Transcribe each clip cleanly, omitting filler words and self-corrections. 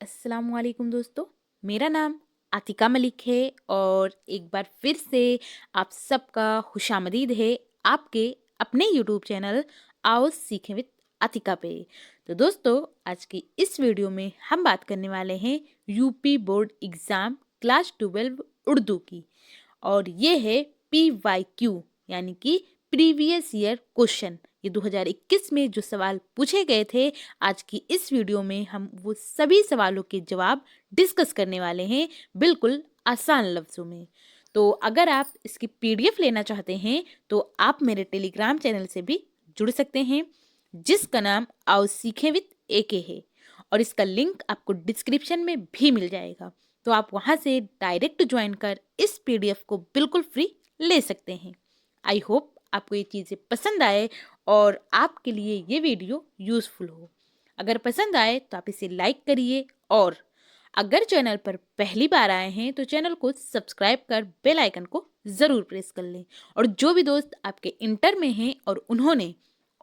अस्सलाम वालेकुम दोस्तों। मेरा नाम आतिका मलिक है और एक बार फिर से आप सबका खुशामदीद है आपके अपने यूट्यूब चैनल आओ सीखें विद आतिका पे। तो दोस्तों, आज की इस वीडियो में हम बात करने वाले हैं UP board exam class 12 Urdu की, और ये है PYQ यानी कि प्रीवियस ईयर क्वेश्चन। ये 2021 में जो सवाल पूछे गए थे, आज की इस वीडियो में हम वो सभी सवालों के जवाब डिस्कस करने वाले हैं, बिल्कुल आसान लफ्ज़ों में। तो अगर आप इसकी PDF लेना चाहते हैं तो आप मेरे टेलीग्राम चैनल से भी जुड़ सकते हैं, जिसका नाम आओ सीखें विद AK है, और इसका लिंक आपको डिस्क्रिप्शन में भी मिल जाएगा। तो आप वहाँ से डायरेक्ट ज्वाइन कर इस PDF को बिल्कुल फ्री ले सकते हैं। आई होप आपको ये चीज़ें पसंद आए और आपके लिए ये वीडियो यूज़फुल हो। अगर पसंद आए तो आप इसे लाइक करिए, और अगर चैनल पर पहली बार आए हैं तो चैनल को सब्सक्राइब कर बेल आइकन को ज़रूर प्रेस कर लें। और जो भी दोस्त आपके इंटर में हैं और उन्होंने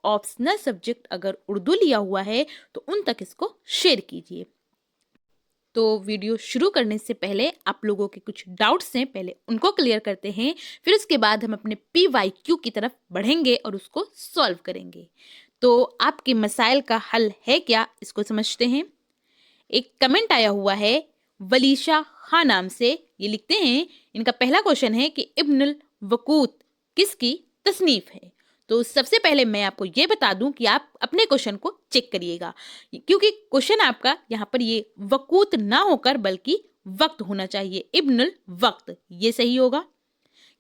ऑप्शनल सब्जेक्ट अगर उर्दू लिया हुआ है तो उन तक इसको शेयर कीजिए। तो वीडियो शुरू करने से पहले आप लोगों के कुछ डाउट्स हैं, पहले उनको क्लियर करते हैं, फिर उसके बाद हम अपने PYQ की तरफ बढ़ेंगे और उसको सॉल्व करेंगे। तो आपके मसाइल का हल है क्या, इसको समझते हैं। एक कमेंट आया हुआ है वलीशा खान नाम से। ये लिखते हैं, इनका पहला क्वेश्चन है कि इब्नुल वकूत किसकी तसनीफ है। तो सबसे पहले मैं आपको ये बता दूं कि आप अपने क्वेश्चन को चेक करिएगा, क्योंकि क्वेश्चन आपका यहाँ पर ये वकूत ना होकर बल्कि वक्त होना चाहिए। इब्नुल वक्त ये सही होगा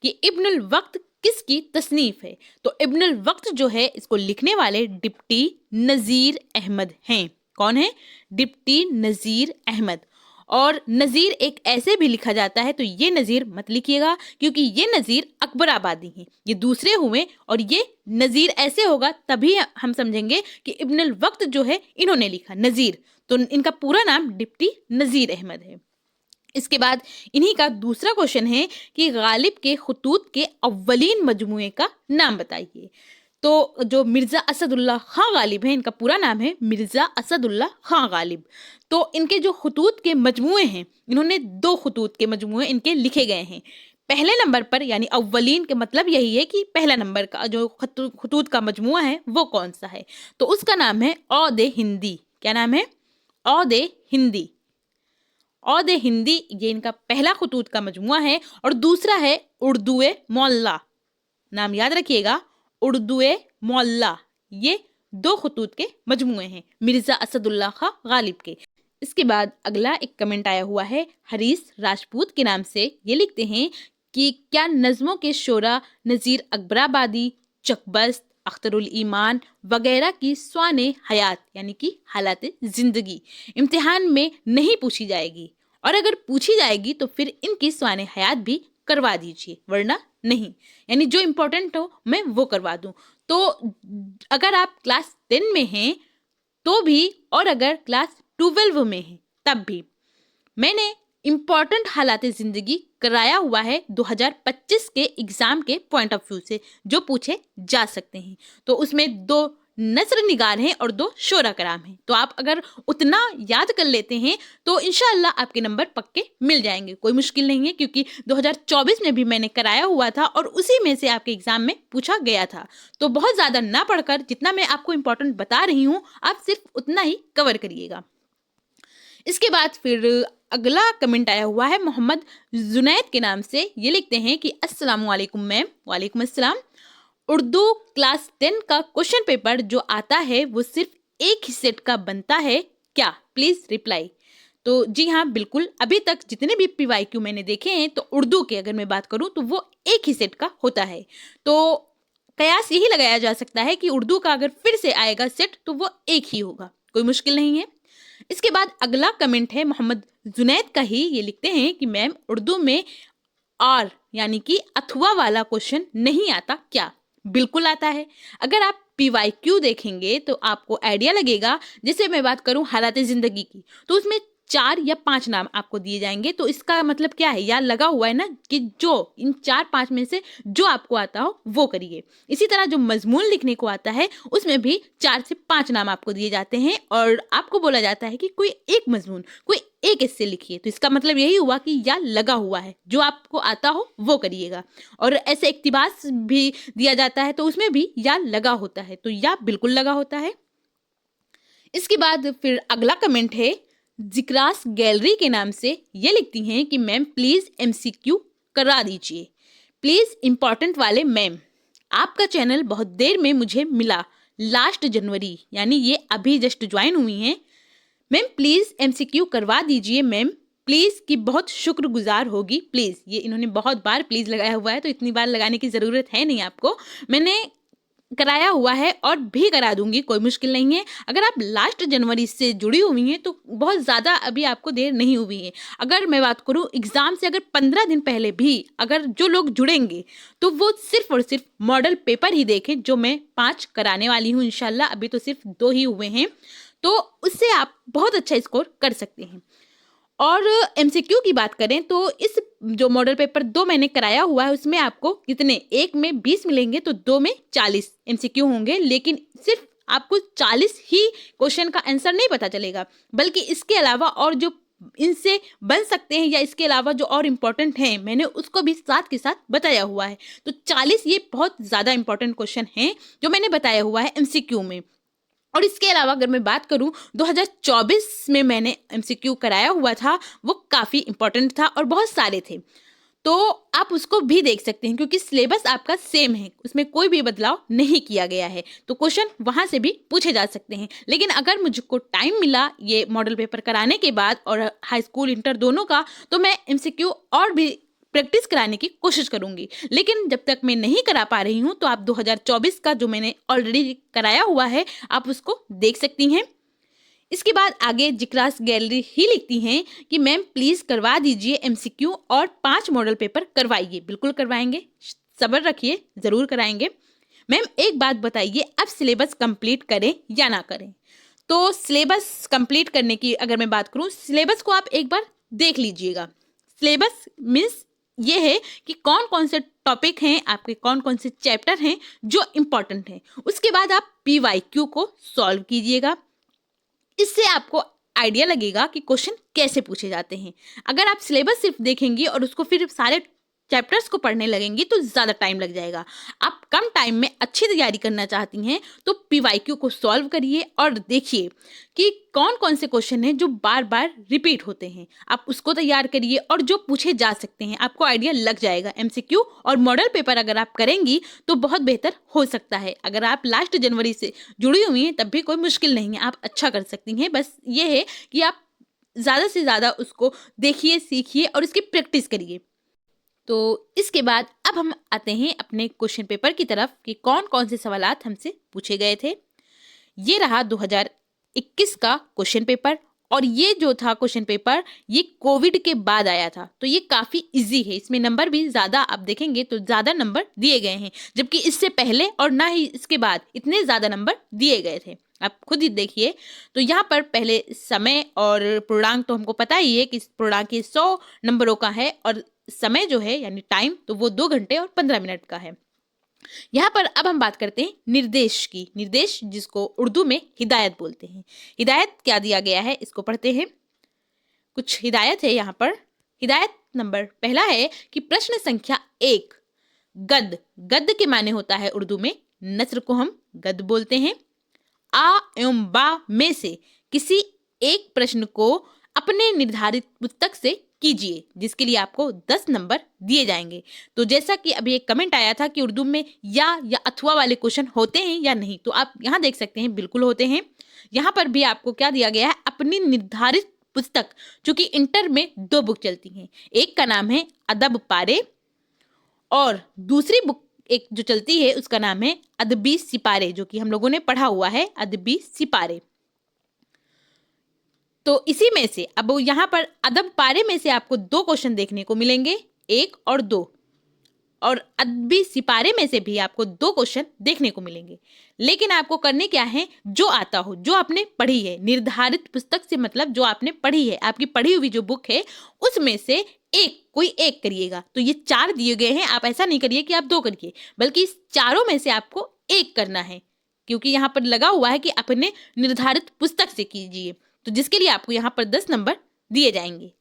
कि इब्नुल वक्त किसकी तसनीफ है। तो इब्नुल वक्त जो है, इसको लिखने वाले डिप्टी नज़ीर अहमद हैं। कौन है? डिप्टी नज़ीर अहमद। और नज़ीर एक ऐसे भी लिखा जाता है, तो ये नज़ीर मत लिखिएगा, क्योंकि ये नज़ीर अकबराबादी हैं, ये दूसरे हुए, और ये नज़ीर ऐसे होगा तभी हम समझेंगे कि इब्नुल वक्त जो है इन्होंने लिखा नज़ीर। तो इनका पूरा नाम डिप्टी नज़ीर अहमद है। इसके बाद इन्हीं का दूसरा क्वेश्चन है कि गालिब के खतूत के अव्वलीन मजमूए का नाम बताइए। तो जो मिर्ज़ा असदुल्ला खां गालिब हैं, इनका पूरा नाम है मिर्ज़ा असदुल्ला खां गालिब। तो इनके जो खतूत के मजमूए हैं, इन्होंने 2 खतूत के मजमूए इनके लिखे गए हैं। पहले नंबर पर, यानी अव्वलीन के मतलब यही है कि पहला नंबर का जो खतूत का मजमूआ है वो कौन सा है, तो उसका नाम है औद हिंदी। क्या नाम है? औद हिंदी। औद हिंदी ये इनका पहला खतूत का मजमुआ है। और दूसरा है उर्दुए मौला। नाम याद रखिएगा, उर्दुए मौला। ये 2 खतूत के मजमुए हैं मिर्ज़ा असदुल्ला खां गालिब के। इसके बाद अगला एक कमेंट आया हुआ है हरीस राजपूत के नाम से। ये लिखते हैं कि क्या नज़मों के शोरा नज़ीर अकबराबादी, चकबस्त, अख्तरुल ईमान वगैरह की स्वाने हयात यानी कि हालात ज़िंदगी इम्तिहान में नहीं पूछी जाएगी, और अगर पूछी जाएगी तो फिर इनकी स्वाने हयात भी करवा दीजिए, वरना नहीं। यानी जो इम्पोर्टेंट हो मैं वो करवा दूं। तो अगर आप क्लास 10 में हैं तो भी, और अगर क्लास 12 में हैं तब भी, मैंने इम्पॉर्टेंट हालात ज़िंदगी कराया हुआ है 2025 के एग्ज़ाम के पॉइंट ऑफ व्यू से, जो पूछे जा सकते हैं। तो उसमें 2 नस्र निगार हैं और 2 शोरा कराम हैं। तो आप अगर उतना याद कर लेते हैं तो इंशाअल्लाह आपके नंबर पक्के मिल जाएंगे, कोई मुश्किल नहीं है, क्योंकि 2024 में भी मैंने कराया हुआ था और उसी में से आपके एग्ज़ाम में पूछा गया था। तो बहुत ज़्यादा ना पढ़कर जितना मैं आपको इम्पोर्टेंट बता रही हूँ, आप सिर्फ उतना ही कवर करिएगा। इसके बाद फिर अगला कमेंट आया हुआ है मोहम्मद जुनैद के नाम से। ये लिखते हैं कि अस्सलाम वालेकुम मैम। वालेकुम अस्सलाम। उर्दू क्लास 10 का क्वेश्चन पेपर जो आता है वो सिर्फ एक ही सेट का बनता है क्या? Please reply. तो जी हाँ, बिल्कुल। अभी तक जितने भी PYQ मैंने देखे हैं, तो उर्दू के अगर मैं बात करूँ तो वो एक ही सेट का होता है। तो कयास यही लगाया जा सकता है कि उर्दू का अगर फिर से आएगा सेट तो वो एक ही होगा, कोई मुश्किल नहीं है। इसके बाद अगला कमेंट है मोहम्मद जुनैद का ही। ये लिखते हैं कि मैम उर्दू में और यानी कि अथवा वाला क्वेश्चन नहीं आता क्या? बिल्कुल आता है। अगर आप PYQ देखेंगे तो आपको आइडिया लगेगा। जैसे मैं बात करूं हालात ज़िंदगी की, तो उसमें 4 या 5 नाम आपको दिए जाएंगे। तो इसका मतलब क्या है, या लगा हुआ है ना कि जो इन 4-5 में से जो आपको आता हो वो करिए। इसी तरह जो मजमून लिखने को आता है उसमें भी 4 से 5 नाम आपको दिए जाते हैं और आपको बोला जाता है कि कोई एक मजमून, कोई एक हिस्से लिखिए। तो इसका मतलब यही हुआ कि या लगा हुआ है, जो आपको आता हो वो करिएगा। और ऐसे इक्तिबास भी दिया जाता है तो उसमें भी या लगा होता है, तो या बिल्कुल लगा होता है। इसके बाद फिर अगला कमेंट है, जिक्रास गैलरी के नाम से ये लिखती हैं कि मैम प्लीज MCQ करा दीजिए, प्लीज इंपॉर्टेंट वाले मैम। आपका चैनल बहुत देर में मुझे मिला, लास्ट जनवरी, यानी ये अभी जस्ट ज्वाइन हुई हैं। मैम प्लीज MCQ करवा दीजिए मैम, प्लीज की बहुत शुक्रगुजार होगी प्लीज। ये इन्होंने बहुत बार प्लीज लगाया हुआ है, तो इतनी बार लगाने की जरूरत है नहीं आपको, मैंने कराया हुआ है और भी करा दूंगी, कोई मुश्किल नहीं है। अगर आप लास्ट जनवरी से जुड़ी हुई हैं तो बहुत ज़्यादा अभी आपको देर नहीं हुई है। अगर मैं बात करूं एग्ज़ाम से अगर 15 दिन पहले भी अगर जो लोग जुड़ेंगे तो वो सिर्फ और सिर्फ मॉडल पेपर ही देखें, जो मैं 5 कराने वाली हूं इंशाल्लाह। अभी तो सिर्फ 2 ही हुए हैं, तो उससे आप बहुत अच्छा स्कोर कर सकते हैं। और MCQ की बात करें तो इस जो मॉडल पेपर 2 मैंने कराया हुआ है उसमें आपको कितने, एक में 20 मिलेंगे तो 2 में 40 MCQ होंगे। लेकिन सिर्फ आपको 40 ही क्वेश्चन का आंसर नहीं पता चलेगा, बल्कि इसके अलावा और जो इनसे बन सकते हैं या इसके अलावा जो और इम्पोर्टेंट हैं मैंने उसको भी साथ के साथ बताया हुआ है। तो 40 ये बहुत ज़्यादा इंपॉर्टेंट क्वेश्चन हैं जो मैंने बताया हुआ है MCQ में। और इसके अलावा अगर मैं बात करूं 2024 में मैंने MCQ कराया हुआ था, वो काफ़ी इंपॉर्टेंट था और बहुत सारे थे, तो आप उसको भी देख सकते हैं क्योंकि सिलेबस आपका सेम है, उसमें कोई भी बदलाव नहीं किया गया है। तो क्वेश्चन वहां से भी पूछे जा सकते हैं। लेकिन अगर मुझको टाइम मिला ये मॉडल पेपर कराने के बाद और हाई स्कूल इंटर दोनों का, तो मैं MCQ और भी प्रैक्टिस कराने की कोशिश करूंगी। लेकिन जब तक मैं नहीं करा पा रही हूं तो आप 2024 का जो मैंने ऑलरेडी कराया हुआ है आप उसको देख सकती हैं। इसके बाद आगे जिक्रास गैलरी ही लिखती हैं कि मैम प्लीज़ करवा दीजिए MCQ और 5 मॉडल पेपर करवाइए। बिल्कुल करवाएंगे, सब्र रखिए, ज़रूर कराएंगे। मैम एक बात बताइए, अब सिलेबस कंप्लीट करें या ना करें? तो सिलेबस कंप्लीट करने की अगर मैं बात करूं, सिलेबस को आप एक बार देख लीजिएगा। सिलेबस मीन्स ये है कि कौन कौन से टॉपिक हैं आपके, कौन कौन से चैप्टर हैं जो इम्पोर्टेंट हैं। उसके बाद आप PYQ को सॉल्व कीजिएगा, इससे आपको आइडिया लगेगा कि क्वेश्चन कैसे पूछे जाते हैं। अगर आप सिलेबस सिर्फ देखेंगी और उसको फिर सारे चैप्टर्स को पढ़ने लगेंगी तो ज़्यादा टाइम लग जाएगा। आप कम टाइम में अच्छी तैयारी करना चाहती हैं तो PYQ को सॉल्व करिए और देखिए कि कौन कौन से क्वेश्चन हैं जो बार बार रिपीट होते हैं, आप उसको तैयार करिए और जो पूछे जा सकते हैं आपको आइडिया लग जाएगा। MCQ और मॉडल पेपर अगर आप करेंगी तो बहुत बेहतर हो सकता है। अगर आप लास्ट जनवरी से जुड़ी हुई हैं तब भी कोई मुश्किल नहीं है, आप अच्छा कर सकती हैं। बस ये है कि आप ज़्यादा से ज़्यादा उसको देखिए, सीखिए और इसकी प्रैक्टिस करिए। तो इसके बाद अब हम आते हैं अपने क्वेश्चन पेपर की तरफ कि कौन कौन से सवालात हमसे पूछे गए थे। ये रहा 2021 का क्वेश्चन पेपर और ये जो था क्वेश्चन पेपर ये कोविड के बाद आया था, तो ये काफ़ी इजी है, इसमें नंबर भी ज़्यादा आप देखेंगे तो ज़्यादा नंबर दिए गए हैं, जबकि इससे पहले और ना ही इसके बाद इतने ज़्यादा नंबर दिए गए थे। आप खुद ही देखिए, तो यहाँ पर पहले समय और पूर्णांक तो हमको पता ही है कि पूर्णांक 100 नंबरों का है और समय जो है यानी टाइम तो वो 2 घंटे और 15 मिनट का है। यहाँ पर अब हम बात करते हैं निर्देश की। निर्देश जिसको उर्दू में हिदायत बोलते हैं। हिदायत क्या दिया गया है इसको पढ़ते हैं। कुछ हिदायत है यहाँ पर। हिदायत नंबर पहला है कि प्रश्न संख्या 1, गद। गद के माने होता है उर्दू में नस्र को हम गद बोलते हैं। आ एवं बा में से किसी एक प्रश्न को अपने निर्धारित पुस्तक से कीजिए, जिसके लिए आपको 10 नंबर दिए जाएंगे। तो जैसा कि अभी एक कमेंट आया था कि उर्दू में या अथवा वाले क्वेश्चन होते हैं या नहीं, तो आप यहाँ देख सकते हैं बिल्कुल होते हैं। यहाँ पर भी आपको क्या दिया गया है, अपनी निर्धारित पुस्तक, चूंकि इंटर में 2 बुक चलती हैं, एक का नाम है अदब पारे और दूसरी बुक एक जो चलती है उसका नाम है अदबी सिपारे, जो कि हम लोगों ने पढ़ा हुआ है अदबी सिपारे। तो इसी में से अब यहाँ पर अदब पारे में से आपको 2 क्वेश्चन देखने को मिलेंगे, 1 और 2। और अदबी सिपारे में से भी आपको 2 क्वेश्चन देखने को मिलेंगे। लेकिन आपको करने क्या है, जो आता हो, जो आपने पढ़ी है, निर्धारित पुस्तक से मतलब जो आपने पढ़ी है, आपकी पढ़ी हुई जो बुक है उसमें से कोई एक करिएगा। तो ये 4 दिए गए हैं, आप ऐसा नहीं करिए कि आप 2 करिए, बल्कि इस चारों में से आपको एक करना है, क्योंकि यहाँ पर लगा हुआ है कि अपने निर्धारित पुस्तक से कीजिए, तो जिसके लिए आपको यहाँ पर 10 नंबर दिए जाएंगे।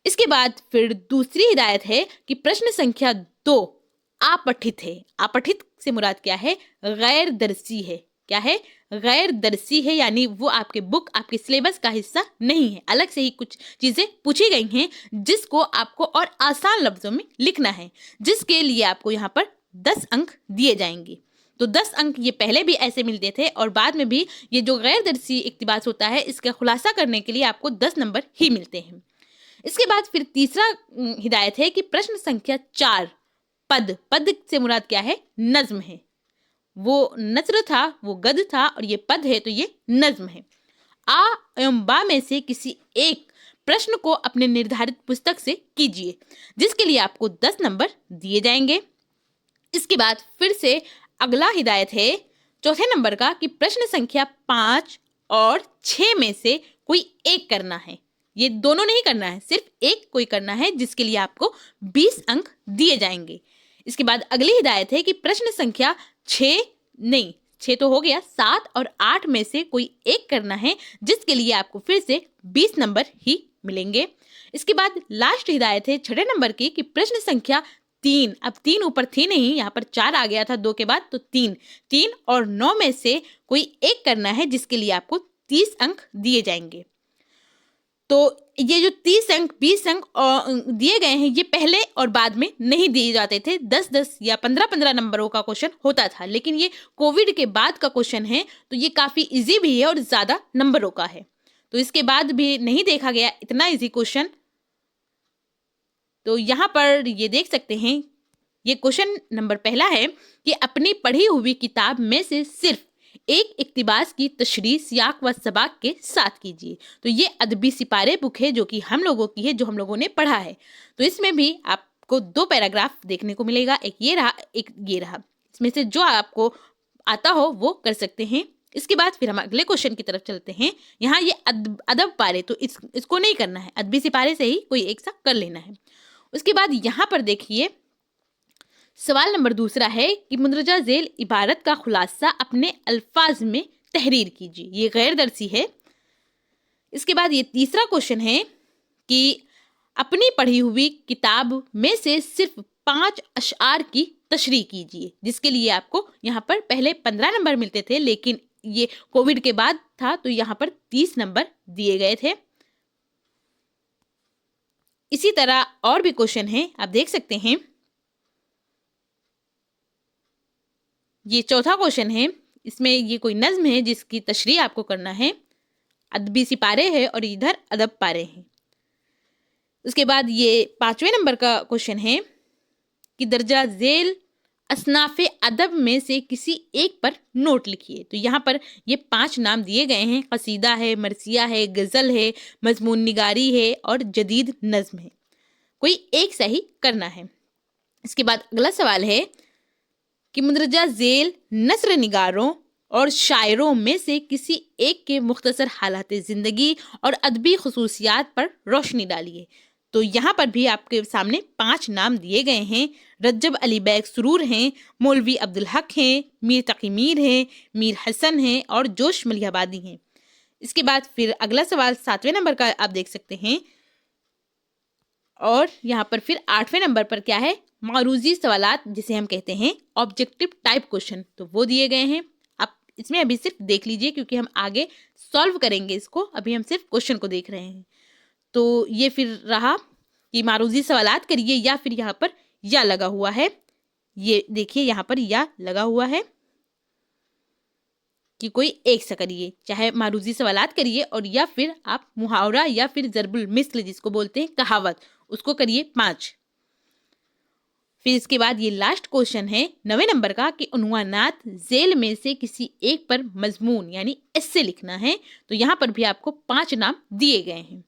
इसके बाद फिर दूसरी हिदायत है कि प्रश्न संख्या 2 आपठित है। आपठित से मुराद क्या है, गैर दरसी है। क्या है, गैर दरसी है, यानी वो आपके बुक, आपके सिलेबस का हिस्सा नहीं है। अलग से ही कुछ चीजें पूछी गई हैं जिसको आपको और आसान लफ्जों में लिखना है, जिसके लिए आपको यहाँ पर 10 अंक दिए जाएंगे। तो 10 अंक ये पहले भी ऐसे मिलते थे और बाद में भी ये जो गैर दरसी इक्तिबास होता है इसका खुलासा करने के लिए आपको 10 नंबर ही मिलते हैं। इसके बाद फिर तीसरा हिदायत है कि प्रश्न संख्या 4 पद से मुराद क्या है, नज्म है। वो नस्र था, वो गद था, और ये पद है तो ये नज्म है। आ एवं बा में से किसी एक प्रश्न को अपने निर्धारित पुस्तक से कीजिए, जिसके लिए आपको 10 नंबर दिए जाएंगे। इसके बाद फिर से अगला हिदायत है चौथे नंबर का कि प्रश्न संख्या 5 और 6 में से कोई एक करना है। ये दोनों नहीं करना है, सिर्फ एक कोई करना है, जिसके लिए आपको 20 अंक दिए जाएंगे। इसके बाद अगली हिदायत है कि प्रश्न संख्या 6 तो हो गया, 7 और 8 में से कोई एक करना है, जिसके लिए आपको फिर से 20 नंबर ही मिलेंगे। इसके बाद लास्ट हिदायत है 6 नंबर की कि प्रश्न संख्या 3, अब 3 ऊपर थी नहीं, यहाँ पर 4 आ गया था 2 के बाद, तो 3 और 9 में से कोई एक करना है, जिसके लिए आपको 30 अंक दिए जाएंगे। तो ये जो 30 अंक 20 अंक दिए गए हैं, ये पहले और बाद में नहीं दिए जाते थे। 10-10 या 15-15 नंबरों का क्वेश्चन होता था, लेकिन ये कोविड के बाद का क्वेश्चन है, तो ये काफ़ी इजी भी है और ज़्यादा नंबरों का है, तो इसके बाद भी नहीं देखा गया इतना इजी क्वेश्चन। तो यहाँ पर ये देख सकते हैं, ये क्वेश्चन नंबर पहला है कि अपनी पढ़ी हुई किताब में से सिर्फ एक इक्तिबास की तशरीह सियाक व सबाक के साथ कीजिए। तो ये अदबी सिपारे बुक है जो कि हम लोगों की है, जो हम लोगों ने पढ़ा है। तो इसमें भी आपको 2 पैराग्राफ देखने को मिलेगा, एक ये रहा, एक ये रहा। इसमें से जो आपको आता हो वो कर सकते हैं। इसके बाद फिर हम अगले क्वेश्चन की तरफ चलते हैं। यहाँ ये अदब पारे, तो इसको नहीं करना है, अदबी सिपारे से ही कोई एक सा कर लेना है। उसके बाद यहाँ पर देखिए सवाल नंबर दूसरा है कि मुंदरजा झेल इबारत का खुलासा अपने अल्फाज में तहरीर कीजिए। ये गैर दरसी है। इसके बाद ये तीसरा क्वेश्चन है कि अपनी पढ़ी हुई किताब में से सिर्फ 5 अशआर की तशरीह कीजिए, जिसके लिए आपको यहाँ पर पहले 15 नंबर मिलते थे, लेकिन ये कोविड के बाद था तो यहाँ पर 30 नंबर दिए गए थे। इसी तरह और भी क्वेश्चन है, आप देख सकते हैं। ये चौथा क्वेश्चन है, इसमें ये कोई नज्म है जिसकी तशरीह आपको करना है। अदबी सिपारे है और इधर अदब पारे हैं। उसके बाद ये 5वें नंबर का क्वेश्चन है कि दर्जा झेल असनाफे अदब में से किसी एक पर नोट लिखिए। तो यहाँ पर ये 5 नाम दिए गए हैं, कसीदा है, मरसिया है, गज़ल है, मजमून निगारी है और जदीद नज्म है। कोई एक सही करना है। इसके बाद अगला सवाल है कि मुंदरजा झेल नस्र निगारों और शायरों में से किसी एक के मुख्तसर हालात ज़िंदगी और अदबी खसूसियात पर रोशनी डालिए। तो यहाँ पर भी आपके सामने 5 नाम दिए गए हैं। रज्जब अली बैग सुरूर हैं, मौलवी अब्दुल हक हैं, मीर तकी मीर हैं, मीर हसन हैं और जोश मलिहाबादी हैं। इसके बाद फिर अगला सवाल 7वें नंबर का आप देख सकते हैं, और यहाँ पर फिर 8वें नंबर पर क्या है, मारूजी सवालात जिसे हम कहते हैं ऑब्जेक्टिव टाइप क्वेश्चन, तो वो दिए गए हैं। आप इसमें अभी सिर्फ देख लीजिए क्योंकि हम आगे सॉल्व करेंगे इसको, अभी हम सिर्फ क्वेश्चन को देख रहे हैं। तो ये फिर रहा कि मारूजी सवालात करिए, या फिर यहाँ पर या लगा हुआ है, ये देखिए यहाँ पर या लगा हुआ है कि कोई एक सा करिए, चाहे मारूजी सवालात करिए और या फिर आप मुहावरा या फिर ज़रबुल मिसल जिसको बोलते हैं कहावत, उसको करिए 5। फिर इसके बाद ये लास्ट क्वेश्चन है 9वें नंबर का कि उन्वानात झेल में से किसी एक पर मजमून यानी एस्से लिखना है। तो यहाँ पर भी आपको 5 नाम दिए गए हैं।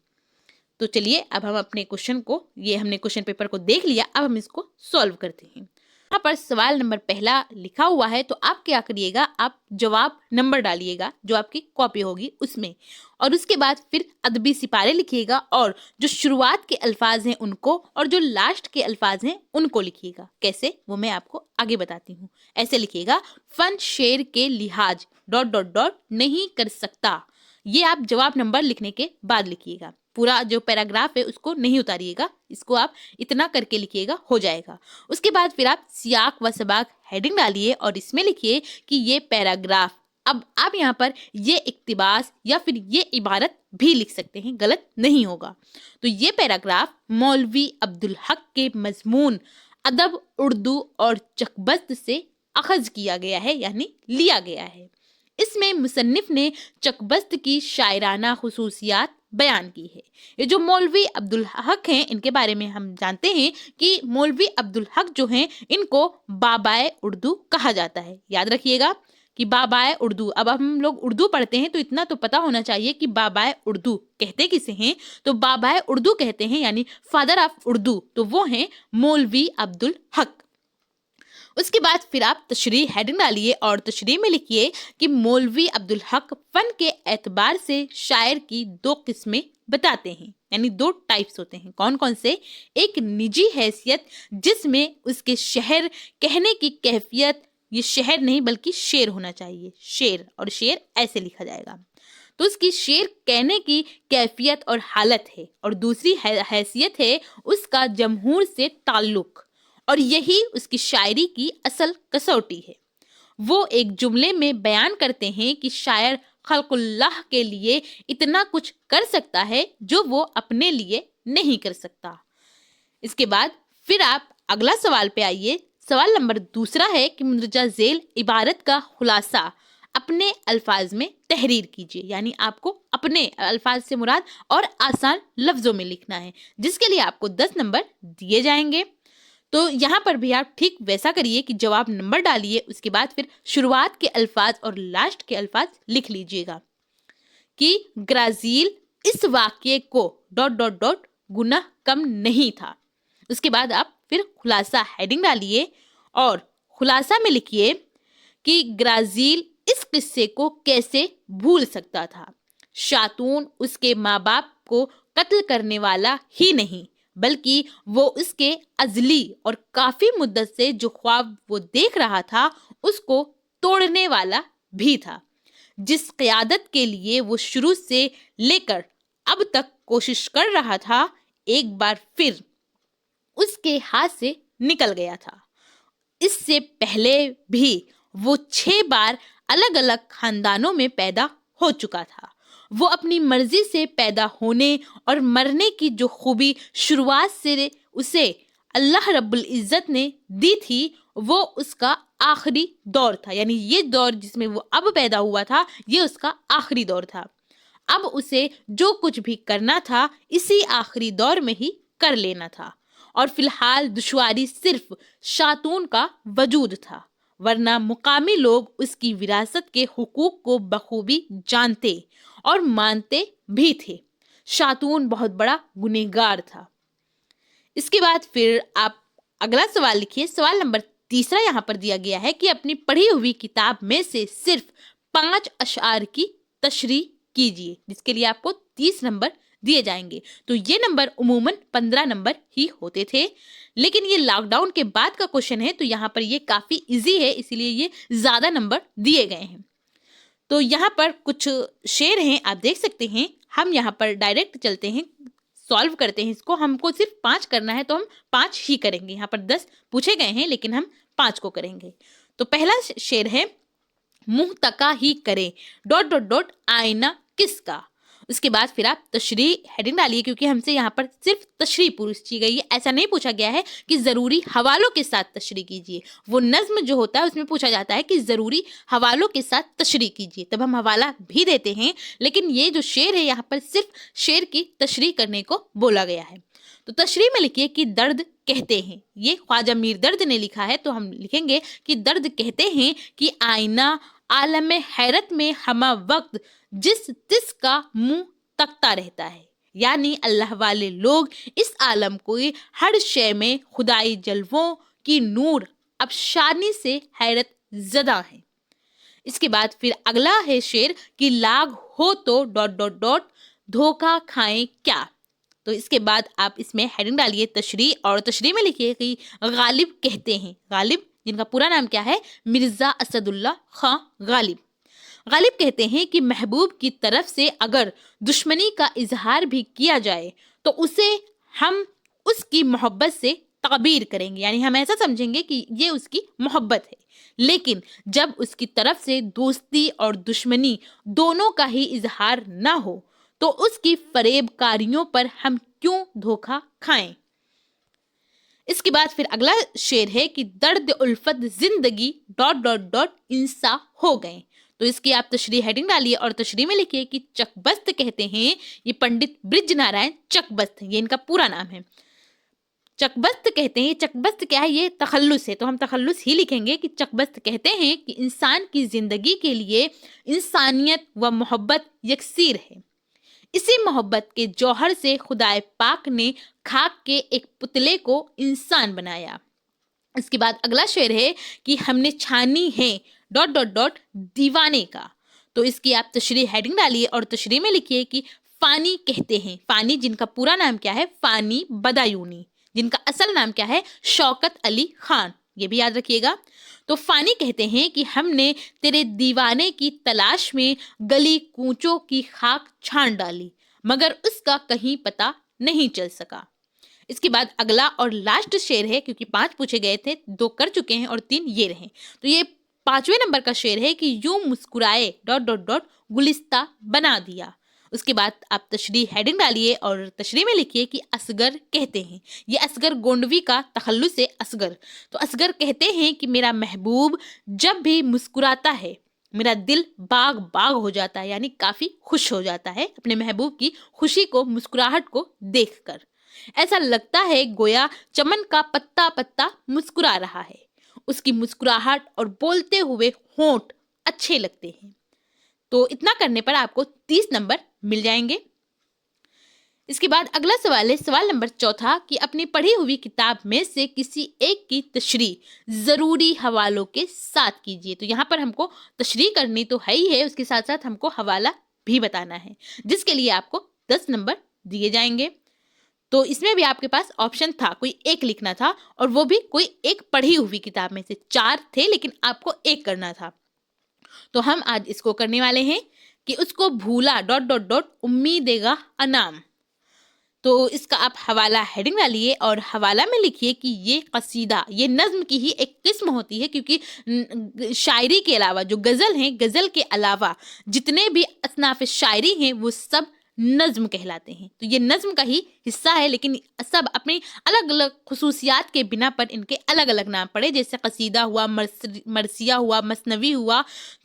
तो चलिए अब हम अपने क्वेश्चन को, ये हमने क्वेश्चन पेपर को देख लिया, अब हम इसको सॉल्व करते हैं। यहाँ पर सवाल नंबर पहला लिखा हुआ है, तो आप क्या करिएगा, आप जवाब नंबर डालिएगा जो आपकी कॉपी होगी उसमें, और उसके बाद फिर अदबी सिपारे लिखिएगा, और जो शुरुआत के अल्फाज हैं उनको और जो लास्ट के अल्फाज हैं उनको लिखिएगा। कैसे, वो मैं आपको आगे बताती हूँ। ऐसे लिखिएगा, फन शेर के लिहाज ... नहीं कर सकता। ये आप जवाब नंबर लिखने के बाद लिखिएगा। पूरा जो पैराग्राफ है उसको नहीं उतारिएगा, इसको आप इतना करके लिखिएगा, हो जाएगा। उसके बाद फिर आप सियाक व सबाक हेडिंग डालिए और इसमें लिखिए कि ये पैराग्राफ। अब आप यहाँ पर ये इक्तिबास या फिर ये इबारत भी लिख सकते हैं, गलत नहीं होगा। तो ये पैराग्राफ मौलवी अब्दुल हक के मजमून अदब उर्दू और चकबस्त से अखज किया गया है, यानी लिया गया है। इसमें मुसन्निफ ने चकबस्त की शायराना खुसूसियात बयान की है। ये जो मौलवी अब्दुल हक हैं, इनके बारे में हम जानते हैं कि मौलवी अब्दुल हक जो हैं, इनको बाबाए उर्दू कहा जाता है। याद रखिएगा कि बाबाए उर्दू, अब हम लोग उर्दू पढ़ते हैं तो इतना तो पता होना चाहिए कि बाबाए उर्दू कहते किसे हैं। तो बाबाए उर्दू कहते हैं, यानी फादर ऑफ उर्दू, तो वो हैं मौलवी अब्दुल हक। उसके बाद फिर आप तशरीह हेडिंग डालिए और तशरीह में लिखिए कि मौलवी अब्दुल हक फन के एतबार से शायर की दो किस्में बताते हैं, यानी दो टाइप्स होते हैं। कौन कौन से? एक निजी हैसियत जिसमें उसके शहर कहने की कैफियत, ये शहर नहीं बल्कि शेर होना चाहिए, शेर, और शेर ऐसे लिखा जाएगा, तो उसकी शेर कहने की कैफियत और हालत है। और दूसरी हैसियत है उसका जमहूर से ताल्लुक, और यही उसकी शायरी की असल कसौटी है। वो एक जुमले में बयान करते हैं कि शायर खल्कुल्लाह के लिए इतना कुछ कर सकता है जो वो अपने लिए नहीं कर सकता। इसके बाद फिर आप अगला सवाल पे आइए। सवाल नंबर दूसरा है कि मुंदरजा झेल इबारत का खुलासा अपने अल्फाज में तहरीर कीजिए, यानी आपको अपने अल्फाज से मुराद और आसान लफ्जों में लिखना है, जिसके लिए आपको 10 नंबर दिए जाएंगे। तो यहाँ पर भी आप ठीक वैसा करिए कि जवाब नंबर डालिए, उसके बाद फिर शुरुआत के अल्फाज और लास्ट के अल्फाज लिख लीजिएगा कि ग्राजील इस वाक्य को ... गुनाह कम नहीं था। उसके बाद आप फिर खुलासा हेडिंग डालिए और खुलासा में लिखिए कि ग्राजील इस किस्से को कैसे भूल सकता था। शातून उसके माँ बाप को कत्ल करने वाला ही नहीं, बल्कि वो उसके अजली और काफी मुद्दत से जो ख्वाब वो देख रहा था उसको तोड़ने वाला भी था। जिस क़यादत के लिए वो शुरू से लेकर अब तक कोशिश कर रहा था, एक बार फिर उसके हाथ से निकल गया था। इससे पहले भी वो 6 बार अलग अलग खानदानों में पैदा हो चुका था। वो अपनी मर्जी से पैदा होने और मरने की जो खूबी शुरुआत से उसे अल्लाह रब्बुल इज़्ज़त ने दी थी, वो उसका आखिरी दौर था, यानी ये दौर जिसमें वो अब पैदा हुआ था, ये उसका आखिरी दौर था। अब उसे जो कुछ भी करना था इसी आखिरी दौर में ही कर लेना था, और फिलहाल दुश्वारी सिर्फ शातून का वजूद था, वरना मुकामी लोग उसकी विरासत के हुकूक को बखूबी जानते और मानते भी थे। शातून बहुत बड़ा गुनहगार था। इसके बाद फिर आप अगला सवाल लिखिए। सवाल नंबर तीसरा यहाँ पर दिया गया है कि अपनी पढ़ी हुई किताब में से सिर्फ 5 अशआर की तशरीह कीजिए, जिसके लिए आपको 30 नंबर दिए जाएंगे। तो ये नंबर उमूमन 15 नंबर ही होते थे, लेकिन ये लॉकडाउन के बाद का क्वेश्चन है, तो यहाँ पर ये काफ़ी इजी है, इसीलिए ये ज़्यादा नंबर दिए गए हैं। तो यहाँ पर कुछ शेर हैं, आप देख सकते हैं। हम यहाँ पर डायरेक्ट चलते हैं, सॉल्व करते हैं इसको। हमको सिर्फ 5 करना है तो हम 5 ही करेंगे। यहाँ पर 10 पूछे गए हैं लेकिन हम 5 को करेंगे। तो पहला शेर है, मुंह तका ही करे ... आईना किसका। उसके बाद फिर आप तशरीह हेडिंग डालिए, क्योंकि हमसे यहाँ पर सिर्फ तशरीह पूछी गई है। ऐसा नहीं पूछा गया है कि ज़रूरी हवालों के साथ तशरीह कीजिए। वो नज़्म जो होता है उसमें पूछा जाता है कि ज़रूरी हवालों के साथ तशरीह कीजिए, तब हम हवाला भी देते हैं। लेकिन ये जो शेर है यहाँ पर सिर्फ शेर की तशरीह करने को बोला गया है। तो तशरीह में लिखिए कि दर्द कहते हैं, ये ख्वाजा मीर दर्द ने लिखा है, तो हम लिखेंगे कि दर्द कहते हैं कि आईना आलम हैरत में हमा वक्त जिस तिस का मुंह तकता रहता है, यानी अल्लाह वाले लोग इस आलम को हर शय में खुदाई जलवों की नूर افشانی سے حیرت زدہ ہیں۔ اس کے بعد پھر اگلا ہے شعر کہ لاگ ہو تو ڈاٹ ڈاٹ ڈاٹ دھوکہ کھائیں کیا۔ تو اس کے بعد آپ اس میں ہیڈنگ ڈالیے تشریح، اور تشریح میں لکھیے کہ غالب کہتے ہیں، غالب جن کا پورا نام کیا ہے، مرزا اسد اللہ خان غالب، غالب کہتے ہیں کہ محبوب کی طرف سے اگر دشمنی کا اظہار بھی کیا جائے تو اسے ہم اس کی محبت سے تعبیر کریں گے، یعنی ہم ایسا سمجھیں گے کہ یہ اس کی محبت ہے، لیکن جب اس کی طرف سے دوستی اور دشمنی دونوں کا ہی اظہار نہ ہو تو اس کی فریب کاریوں پر ہم کیوں دھوکہ کھائیں۔ اس کے بعد پھر اگلا شعر ہے کہ درد الفت زندگی ڈاٹ ڈاٹ ڈاٹ انسا ہو گئے۔ تو اس کی آپ تشریح ہیڈنگ ڈالیے اور تشریح میں لکھیے کہ چکبست کہتے ہیں، یہ پنڈت برج نارائن چکبست، یہ ان کا پورا نام ہے۔ چکبست کہتے ہیں، چکبست کیا ہے، یہ تخلص ہے، تو ہم تخلص ہی لکھیں گے کہ چکبست کہتے ہیں کہ انسان کی زندگی کے لیے انسانیت و محبت یکسیر ہے، اسی محبت کے جوہر سے خدائے پاک نے خاک کے ایک پتلے کو انسان بنایا۔ اس کے بعد اگلا شعر ہے کہ ہم نے چھانی ہے ڈاٹ ڈاٹ ڈاٹ دیوانے کا۔ تو اس کی آپ تشریح ہیڈنگ ڈالیے اور تشریح میں لکھیے کہ فانی کہتے ہیں، فانی جن کا پورا نام کیا ہے، فانی بدایونی، جن کا اصل نام کیا ہے، شوکت علی خان، یہ بھی یاد رکھیے گا۔ تو فانی کہتے ہیں کہ ہم نے تیرے دیوانے کی تلاش میں گلی کوچوں کی خاک چھان ڈالی مگر اس کا کہیں پتہ نہیں چل سکا۔ اس کے بعد اگلا اور لاسٹ شعر ہے، کیونکہ 5 پوچھے گئے تھے، 2 کر چکے ہیں اور 3 یہ رہیں، تو یہ 5ویں نمبر کا شعر ہے کہ یوں مسکرائے ڈاٹ ڈاٹ ڈاٹ گلستہ بنا دیا۔ اس کے بعد آپ تشریح ہیڈنگ ڈالیے اور تشریح میں لکھیے کہ اصغر کہتے ہیں، یہ اصغر گونڈوی کا تخلص ہے اصغر۔ تو اصغر کہتے ہیں کہ میرا محبوب جب بھی مسکراتا ہے میرا دل باغ باغ ہو جاتا ہے، یعنی کافی خوش ہو جاتا ہے اپنے محبوب کی خوشی کو، مسکراہٹ کو دیکھ کر، ایسا لگتا ہے گویا چمن کا پتا پتا مسکرا رہا ہے، اس کی مسکراہٹ اور بولتے ہوئے ہونٹ اچھے لگتے ہیں۔ تو اتنا کرنے پر آپ کو 30 نمبر مل جائیں گے۔ اس کے بعد اگلا سوال ہے، سوال نمبر 4 کہ اپنی پڑھی ہوئی کتاب میں سے کسی ایک کی تشریح ضروری حوالوں کے ساتھ کیجیے۔ تو یہاں پر ہم کو تشریح کرنی تو ہے ہی ہے، اس کے ساتھ ساتھ ہم کو حوالہ بھی بتانا ہے، جس کے لیے آپ کو 10 نمبر دیے جائیں گے۔ تو اس میں بھی آپ کے پاس آپشن تھا، کوئی ایک لکھنا تھا، اور وہ بھی کوئی ایک پڑھی ہوئی کتاب میں سے، 4 تھے لیکن آپ کو ایک کرنا تھا۔ تو ہم آج اس کو کرنے والے ہیں کہ اس کو بھولا ڈاٹ ڈاٹ ڈاٹ امید گاہ انام۔ تو اس کا آپ حوالہ ہیڈنگ ڈالیے اور حوالہ میں لکھیے کہ یہ قصیدہ، یہ نظم کی ہی ایک قسم ہوتی ہے، کیونکہ شاعری کے علاوہ جو غزل ہیں، غزل کے علاوہ جتنے بھی اصناف شاعری ہیں وہ سب نظم کہلاتے ہیں۔ تو یہ نظم کا ہی حصہ ہے، لیکن سب اپنی الگ الگ خصوصیات کے بنا پر ان کے الگ الگ نام پڑے، جیسے قصیدہ ہوا، مرثیہ ہوا، مثنوی ہوا،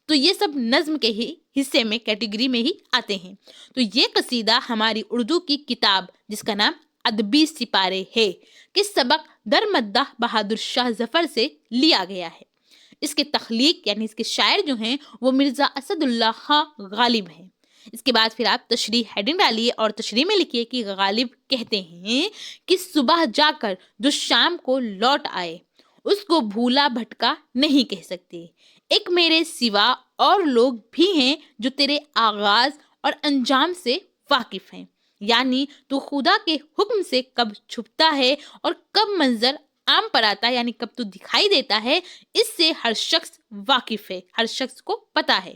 تو یہ سب نظم کے ہی حصے میں، کیٹیگری میں ہی آتے ہیں۔ تو یہ قصیدہ ہماری اردو کی کتاب جس کا نام ادبی سپارے ہے کہ سبق در مدح بہادر شاہ ظفر سے لیا گیا ہے۔ اس کے تخلیق یعنی اس کے شاعر جو ہیں وہ مرزا اسد اللہ خان غالب ہیں۔ اس کے بعد پھر آپ تشریح ہیڈنگ ڈالیے اور تشریح میں لکھیے کہ غالب کہتے ہیں کہ صبح جا کر جو شام کو لوٹ آئے اس کو بھولا بھٹکا نہیں کہہ سکتے، ایک میرے سوا اور لوگ بھی ہیں جو تیرے آغاز اور انجام سے واقف ہیں، یعنی تو خدا کے حکم سے کب چھپتا ہے اور کب منظر عام پر آتا ہے، یعنی کب تو دکھائی دیتا ہے، اس سے ہر شخص واقف ہے، ہر شخص کو پتا ہے۔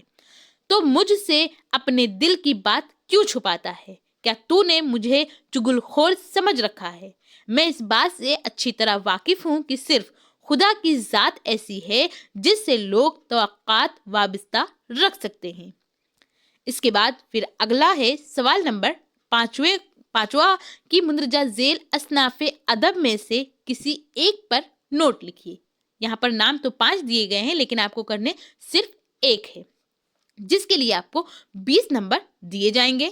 تو مجھ سے اپنے دل کی بات کیوں چھپاتا ہے؟ کیا تو نے مجھے چگل خور سمجھ رکھا ہے؟ میں اس بات سے اچھی طرح واقف ہوں کہ صرف خدا کی ذات ایسی ہے جس سے لوگ توقعات وابستہ رکھ سکتے ہیں۔ اس کے بعد پھر اگلا ہے سوال نمبر 5واں کی مندرجہ ذیل اصناف ادب میں سے کسی ایک پر نوٹ لکھیے۔ یہاں پر نام تو 5 دیے گئے ہیں لیکن آپ کو کرنے صرف ایک ہے، جس کے لیے آپ کو 20 نمبر دیے جائیں گے۔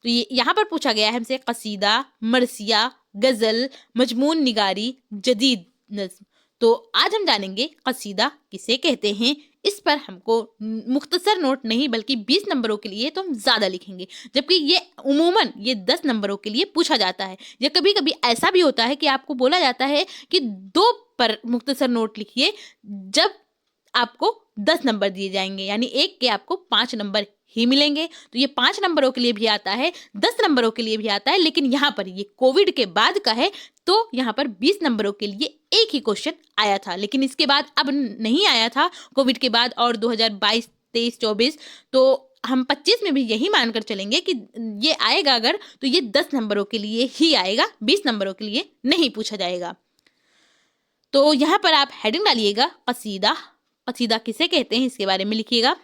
تو یہاں پر پوچھا گیا ہے ہم سے قصیدہ، مرثیہ، غزل، مجمون نگاری، جدید نظم۔ تو آج ہم جانیں گے قصیدہ کسے کہتے ہیں۔ اس پر ہم کو مختصر نوٹ نہیں بلکہ 20 نمبروں کے لیے تو ہم زیادہ لکھیں گے، جبکہ یہ عموماً یہ 10 نمبروں کے لیے پوچھا جاتا ہے، یا کبھی کبھی ایسا بھی ہوتا ہے کہ آپ کو بولا جاتا ہے کہ 2 पर मुख्तसर नोट लिखिए जब आपको 10 नंबर दिए जाएंगे, यानी एक के आपको 5 नंबर ही मिलेंगे। तो ये 5 नंबरों के लिए भी आता है, 10 नंबरों के लिए भी आता है, लेकिन यहाँ पर ये कोविड के बाद का है तो यहाँ पर 20 नंबरों के लिए एक ही क्वेश्चन आया था, लेकिन इसके बाद अब नहीं आया था कोविड के बाद, और 2022, 23, 24 तो हम 25 में भी यही मानकर चलेंगे कि ये आएगा अगर तो ये 10 नंबरों के लिए ही आएगा, 20 नंबरों के लिए नहीं पूछा जाएगा। तो यहाँ पर आप हेडिंग डालिएगा कसीदा। कसीदा किसे कहते हैं इसके बारे में लिखिएगा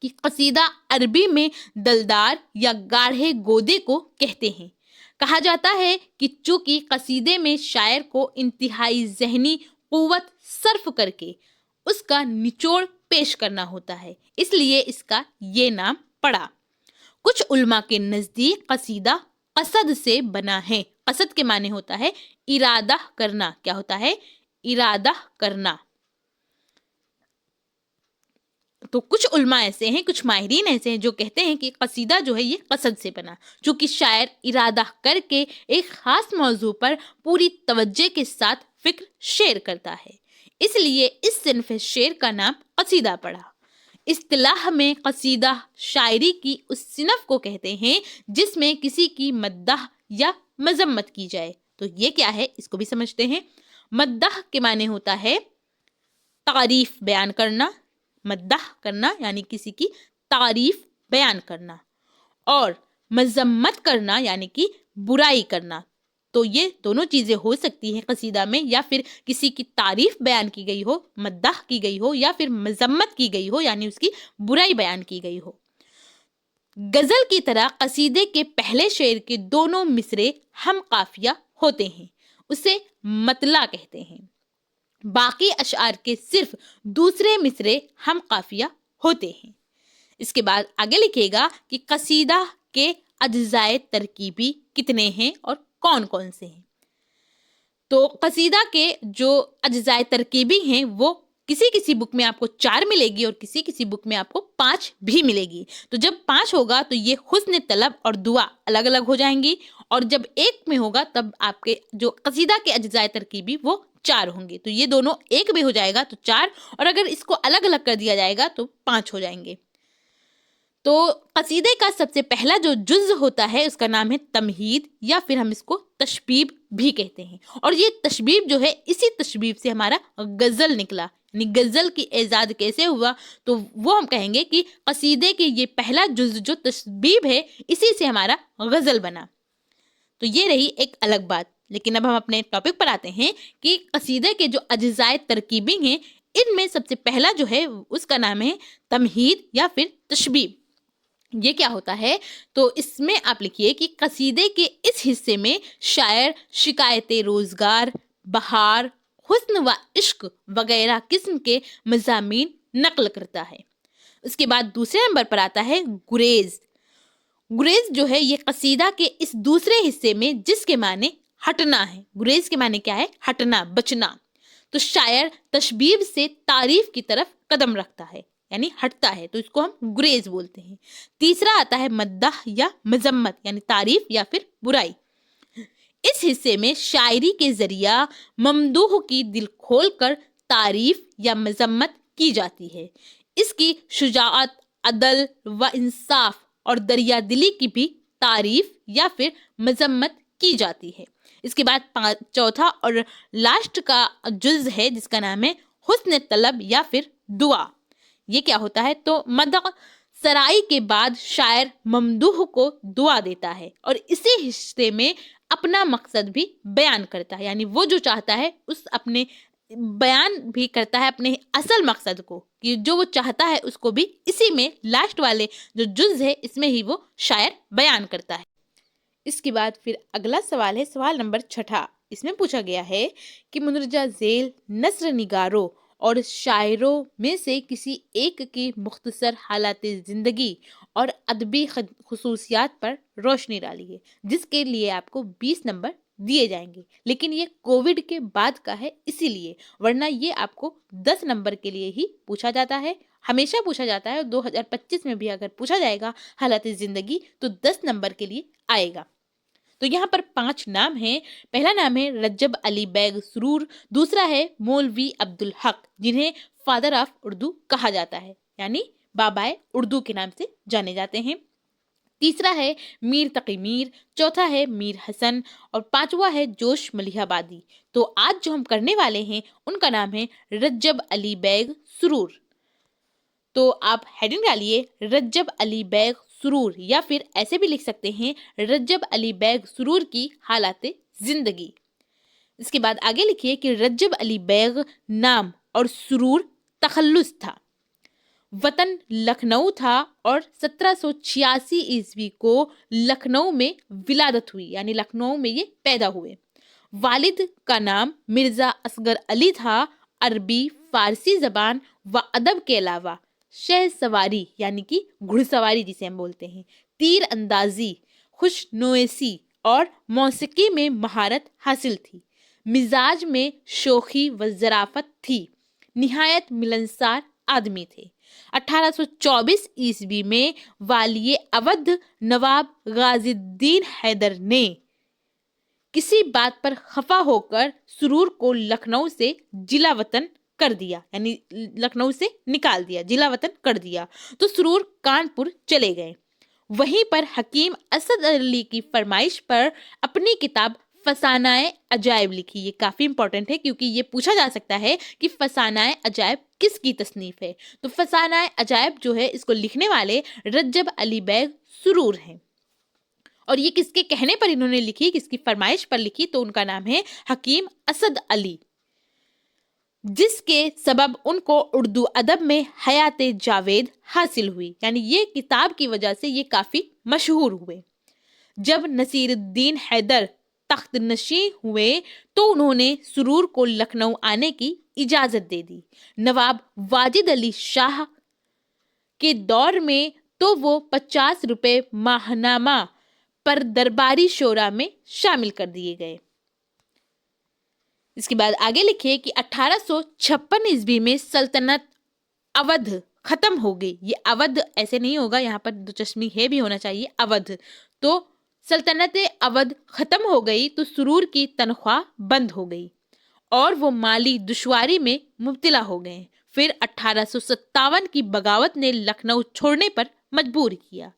कि कसीदा अरबी में दलदार या गाढ़े गोदे को कहते हैं। कहा जाता है कि चूंकि कसीदे में शायर को इंतहाई ज़हनी कुव्वत सर्फ करके उसका निचोड़ पेश करना होता है, इसलिए इसका ये नाम पड़ा। कुछ उल्मा के नज़दीक कसीदा कसद से बना है। कसद के माने होता है इरादा करना। क्या होता है? इरादा करना। तो कुछ उल्मा ऐसे हैं, कुछ माहिरीन ऐसे हैं जो कहते हैं कि कसीदा जो है ये कसद से बना, चूंकि शायर इरादा करके एक खास मौजू पर पूरी तवज्जो के साथ फिक्र शेर करता है, इसलिए इस सिन्फ शेर का नाम कसीदा पड़ा। इस्तिलाह में कसीदा शायरी की उस सिनफ को कहते हैं जिसमें किसी की मद्दाह या मजम्मत की जाए। तो ये क्या है इसको भी समझते हैं। मद्दाह के माने होता है तारीफ बयान करना, मद्दाह करना यानी किसी की तारीफ बयान करना, और मजम्मत करना यानी कि बुराई करना। तो ये दोनों चीजें हो सकती हैं कसीदा में, या फिर किसी की तारीफ बयान की गई हो, मद्दाह की गई हो, या फिर मजम्मत की गई हो यानी उसकी बुराई बयान की गई हो। गजल की तरह कसीदे के पहले शेर के दोनों मिसरे हम काफिया होते हैं, उसे मतला कहते हैं। बाकी अशआर के सिर्फ दूसरे मिसरे हम काफिया होते हैं। इसके बाद आगे लिखिएगा कि कसीदा के अज्जाए तरकीबी कितने हैं और कौन कौन से हैं। तो कसीदा के जो अज्जाए तरकीबी हैं वो किसी किसी बुक में आपको 4 मिलेगी और किसी किसी बुक में आपको 5 भी मिलेगी। तो जब 5 होगा तो ये हुस्न तलब और दुआ अलग अलग हो जाएंगी, और जब 1 में होगा तब आपके जो कसीदा के अज्जाए तरकीबी वो 4 होंगे। तो ये दोनों 1 में हो जाएगा तो 4, और अगर इसको अलग अलग कर दिया जाएगा तो 5 हो जाएंगे। तो कसीदे का सबसे पहला जो जुज़ होता है उसका नाम है तमहीद, या फिर हम इसको तशबीब भी कहते हैं। और ये तशबीब जो है इसी तशबीब से हमारा गज़ल निकला, यानी गज़ल की इजाद कैसे हुआ तो वो हम कहेंगे कि कसीदे के ये पहला जुज़ जो तशबीब है इसी से हमारा गज़ल बना। तो ये रही एक अलग बात। लेकिन अब हम अपने टॉपिक पर आते हैं कि कसीदे के जो अज्जाए तरकीबी हैं इनमें सबसे पहला जो है उसका नाम है तमहीद या फिर तशबीब। ये क्या होता है? तो इसमें आप लिखिए कि कसीदे के इस हिस्से में शायर शिकायत रोजगार, बहार, हुस्न व इश्क वगैरह किस्म के मज़ामीन नकल करता है। उसके बाद दूसरे नंबर पर आता है गुरेज। गुरेज जो है ये कसीदा के इस दूसरे हिस्से में जिसके माने हटना है। गुरेज के माने क्या है? हटना, बचना। तो शायर तशबीब से तारीफ की तरफ कदम रखता है यानी हटता है, तो इसको हम गुरेज बोलते हैं। तीसरा आता है मद्दाह या मजम्मत यानी तारीफ या फिर बुराई। इस हिस्से में शायरी के जरिया ममदूह की दिल खोल कर तारीफ या मजम्मत की जाती है। इसकी शुजाअत, अदल व इंसाफ और दरिया दिली की भी तारीफ या फिर मजम्मत की जाती है। इसके बाद चौथा और लास्ट का जुज़ है जिसका नाम है हुस्न तलब या फिर दुआ। ये क्या होता है? तो मदह सराई के बाद शायर ममदूह को दुआ देता है और इसी हिस्से में अपना मकसद भी बयान करता है, यानी वो जो चाहता है उस अपने बयान भी करता है अपने असल मकसद को, कि जो वो चाहता है उसको भी इसी में लास्ट वाले जो जुज़ है इसमें ही वो शायर बयान करता है। इसके बाद फिर अगला सवाल है सवाल नंबर 6। इसमें पूछा गया है कि मुंदरजा झेल नस्र निगारों और शायरों में से किसी एक की मुख्तसर हालात ज़िंदगी और अदबी खुसूसियात पर रोशनी डालिए, जिसके लिए आपको 20 नंबर दिए जाएंगे। लेकिन ये कोविड के बाद का है इसीलिए, वरना ये आपको 10 नंबर के लिए ही पूछा जाता है, हमेशा पूछा जाता है। 2025 में भी अगर पूछा जाएगा हालात ज़िंदगी तो 10 नंबर के लिए आएगा। تو یہاں پر 5 نام ہیں. پہلا نام ہے رجب علی بیگ سرور. دوسرا ہے مولوی عبدالحق جنہیں فادر آف اردو کہا جاتا ہے، یعنی بابائے اردو کے نام سے جانے جاتے ہیں. تیسرا ہے میر تقی میر. چوتھا ہے میر حسن. اور پانچواں ہے جوش ملیح آبادی. تو آج جو ہم کرنے والے ہیں ان کا نام ہے رجب علی بیگ سرور. تو آپ ہیڈنگ ڈالیے رجب علی بیگ سرور، یا پھر ایسے بھی لکھ سکتے ہیں رجب علی بیگ سرور کی حالات زندگی. اس کے بعد آگے لکھیے کہ رجب علی بیگ نام اور سرور تخلص تھا. وطن لکھنؤ تھا اور 1786 عیسوی کو لکھنؤ میں ولادت ہوئی، یعنی لکھنؤ میں یہ پیدا ہوئے. والد کا نام مرزا اصغر علی تھا. عربی، فارسی زبان و ادب کے علاوہ شہ سواری یعنی کہ گھڑ سواری جسے ہم بولتے ہیں، تیر اندازی، خوش نویسی اور موسیقی میں مہارت حاصل تھی. مزاج میں شوخی و ظرافت تھی. نہایت ملنسار آدمی تھے. 1824 عیسوی میں والی اودھ نواب غازی الدین حیدر نے کسی بات پر خفا ہو کر سرور کو لکھنؤ سے جلا وطن کر دیا، یعنی لکھنؤ سے نکال دیا، جلا وطن کر دیا. تو سرور کانپور چلے گئے. وہیں پر حکیم اسد علی کی فرمائش پر اپنی کتاب فسانہ عجائب لکھی. یہ کافی امپورٹنٹ ہے کیونکہ یہ پوچھا جا سکتا ہے کہ فسانہ عجائب کس کی تصنیف ہے. تو فسانہ عجائب جو ہے اس کو لکھنے والے رجب علی بیگ سرور ہیں. اور یہ کس کے کہنے پر انہوں نے لکھی، کس کی فرمائش پر لکھی؟ تو ان کا نام ہے حکیم اسد علی، جس کے سبب ان کو اردو ادب میں حیات جاوید حاصل ہوئی، یعنی یہ کتاب کی وجہ سے یہ کافی مشہور ہوئے. جب نصیر الدین حیدر تخت نشین ہوئے تو انہوں نے سرور کو لکھنؤ آنے کی اجازت دے دی. نواب واجد علی شاہ کے دور میں تو وہ 50 روپے ماہنامہ پر درباری شورا میں شامل کر دیے گئے. اس کے بعد آگے لکھے کہ 1856 عیسوی میں سلطنت اودھ ختم ہو گئی. یہ اودھ ایسے نہیں ہوگا، یہاں پر دو چشمی ہے بھی ہونا چاہیے، اودھ. تو سلطنت اودھ ختم ہو گئی تو سرور کی تنخواہ بند ہو گئی اور وہ مالی دشواری میں مبتلا ہو گئے. پھر 1857 کی بغاوت نے لکھنؤ چھوڑنے پر مجبور کیا.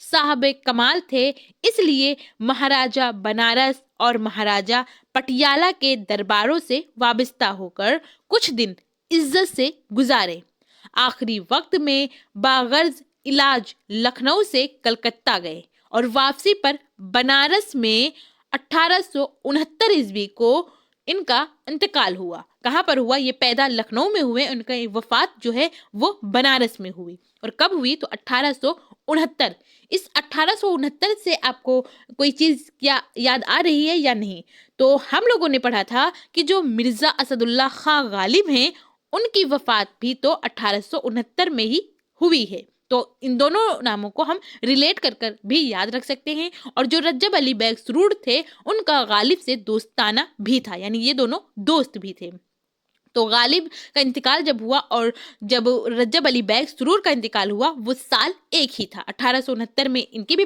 صاحب کمال تھے، اس لیے مہاراجہ بنارس اور مہاراجہ پٹیالہ کے درباروں سے وابستہ ہو کر کچھ دن عزت سے گزارے. آخری وقت میں باغرض علاج لکھنؤ سے کلکتہ گئے اور واپسی پر بنارس میں 1869 عیسوی کو ان کا انتقال ہوا. کہاں پر ہوا؟ یہ پیدا لکھنؤ میں ہوئے، ان کا وفات جو ہے وہ بنارس میں ہوئی. اور کب ہوئی؟ تو 1869. اس 1869 سے آپ کو کوئی چیز کیا یاد آ رہی ہے یا نہیں؟ تو ہم لوگوں نے پڑھا تھا کہ جو مرزا اسد اللہ خان غالب ہیں ان کی وفات بھی تو 1869 میں ہی ہوئی ہے. تو ان دونوں ناموں کو ہم ریلیٹ کر کر بھی یاد رکھ سکتے ہیں. اور جو رجب علی بیگ سرور تھے ان کا غالب سے دوستانہ بھی تھا، یعنی یہ دونوں دوست بھی تھے. تو غالب کا انتقال جب ہوا اور جب رجب علی بیگ سرور کا انتقال ہوا وہ سال ایک ہی تھا. 1869 میں ان کی بھی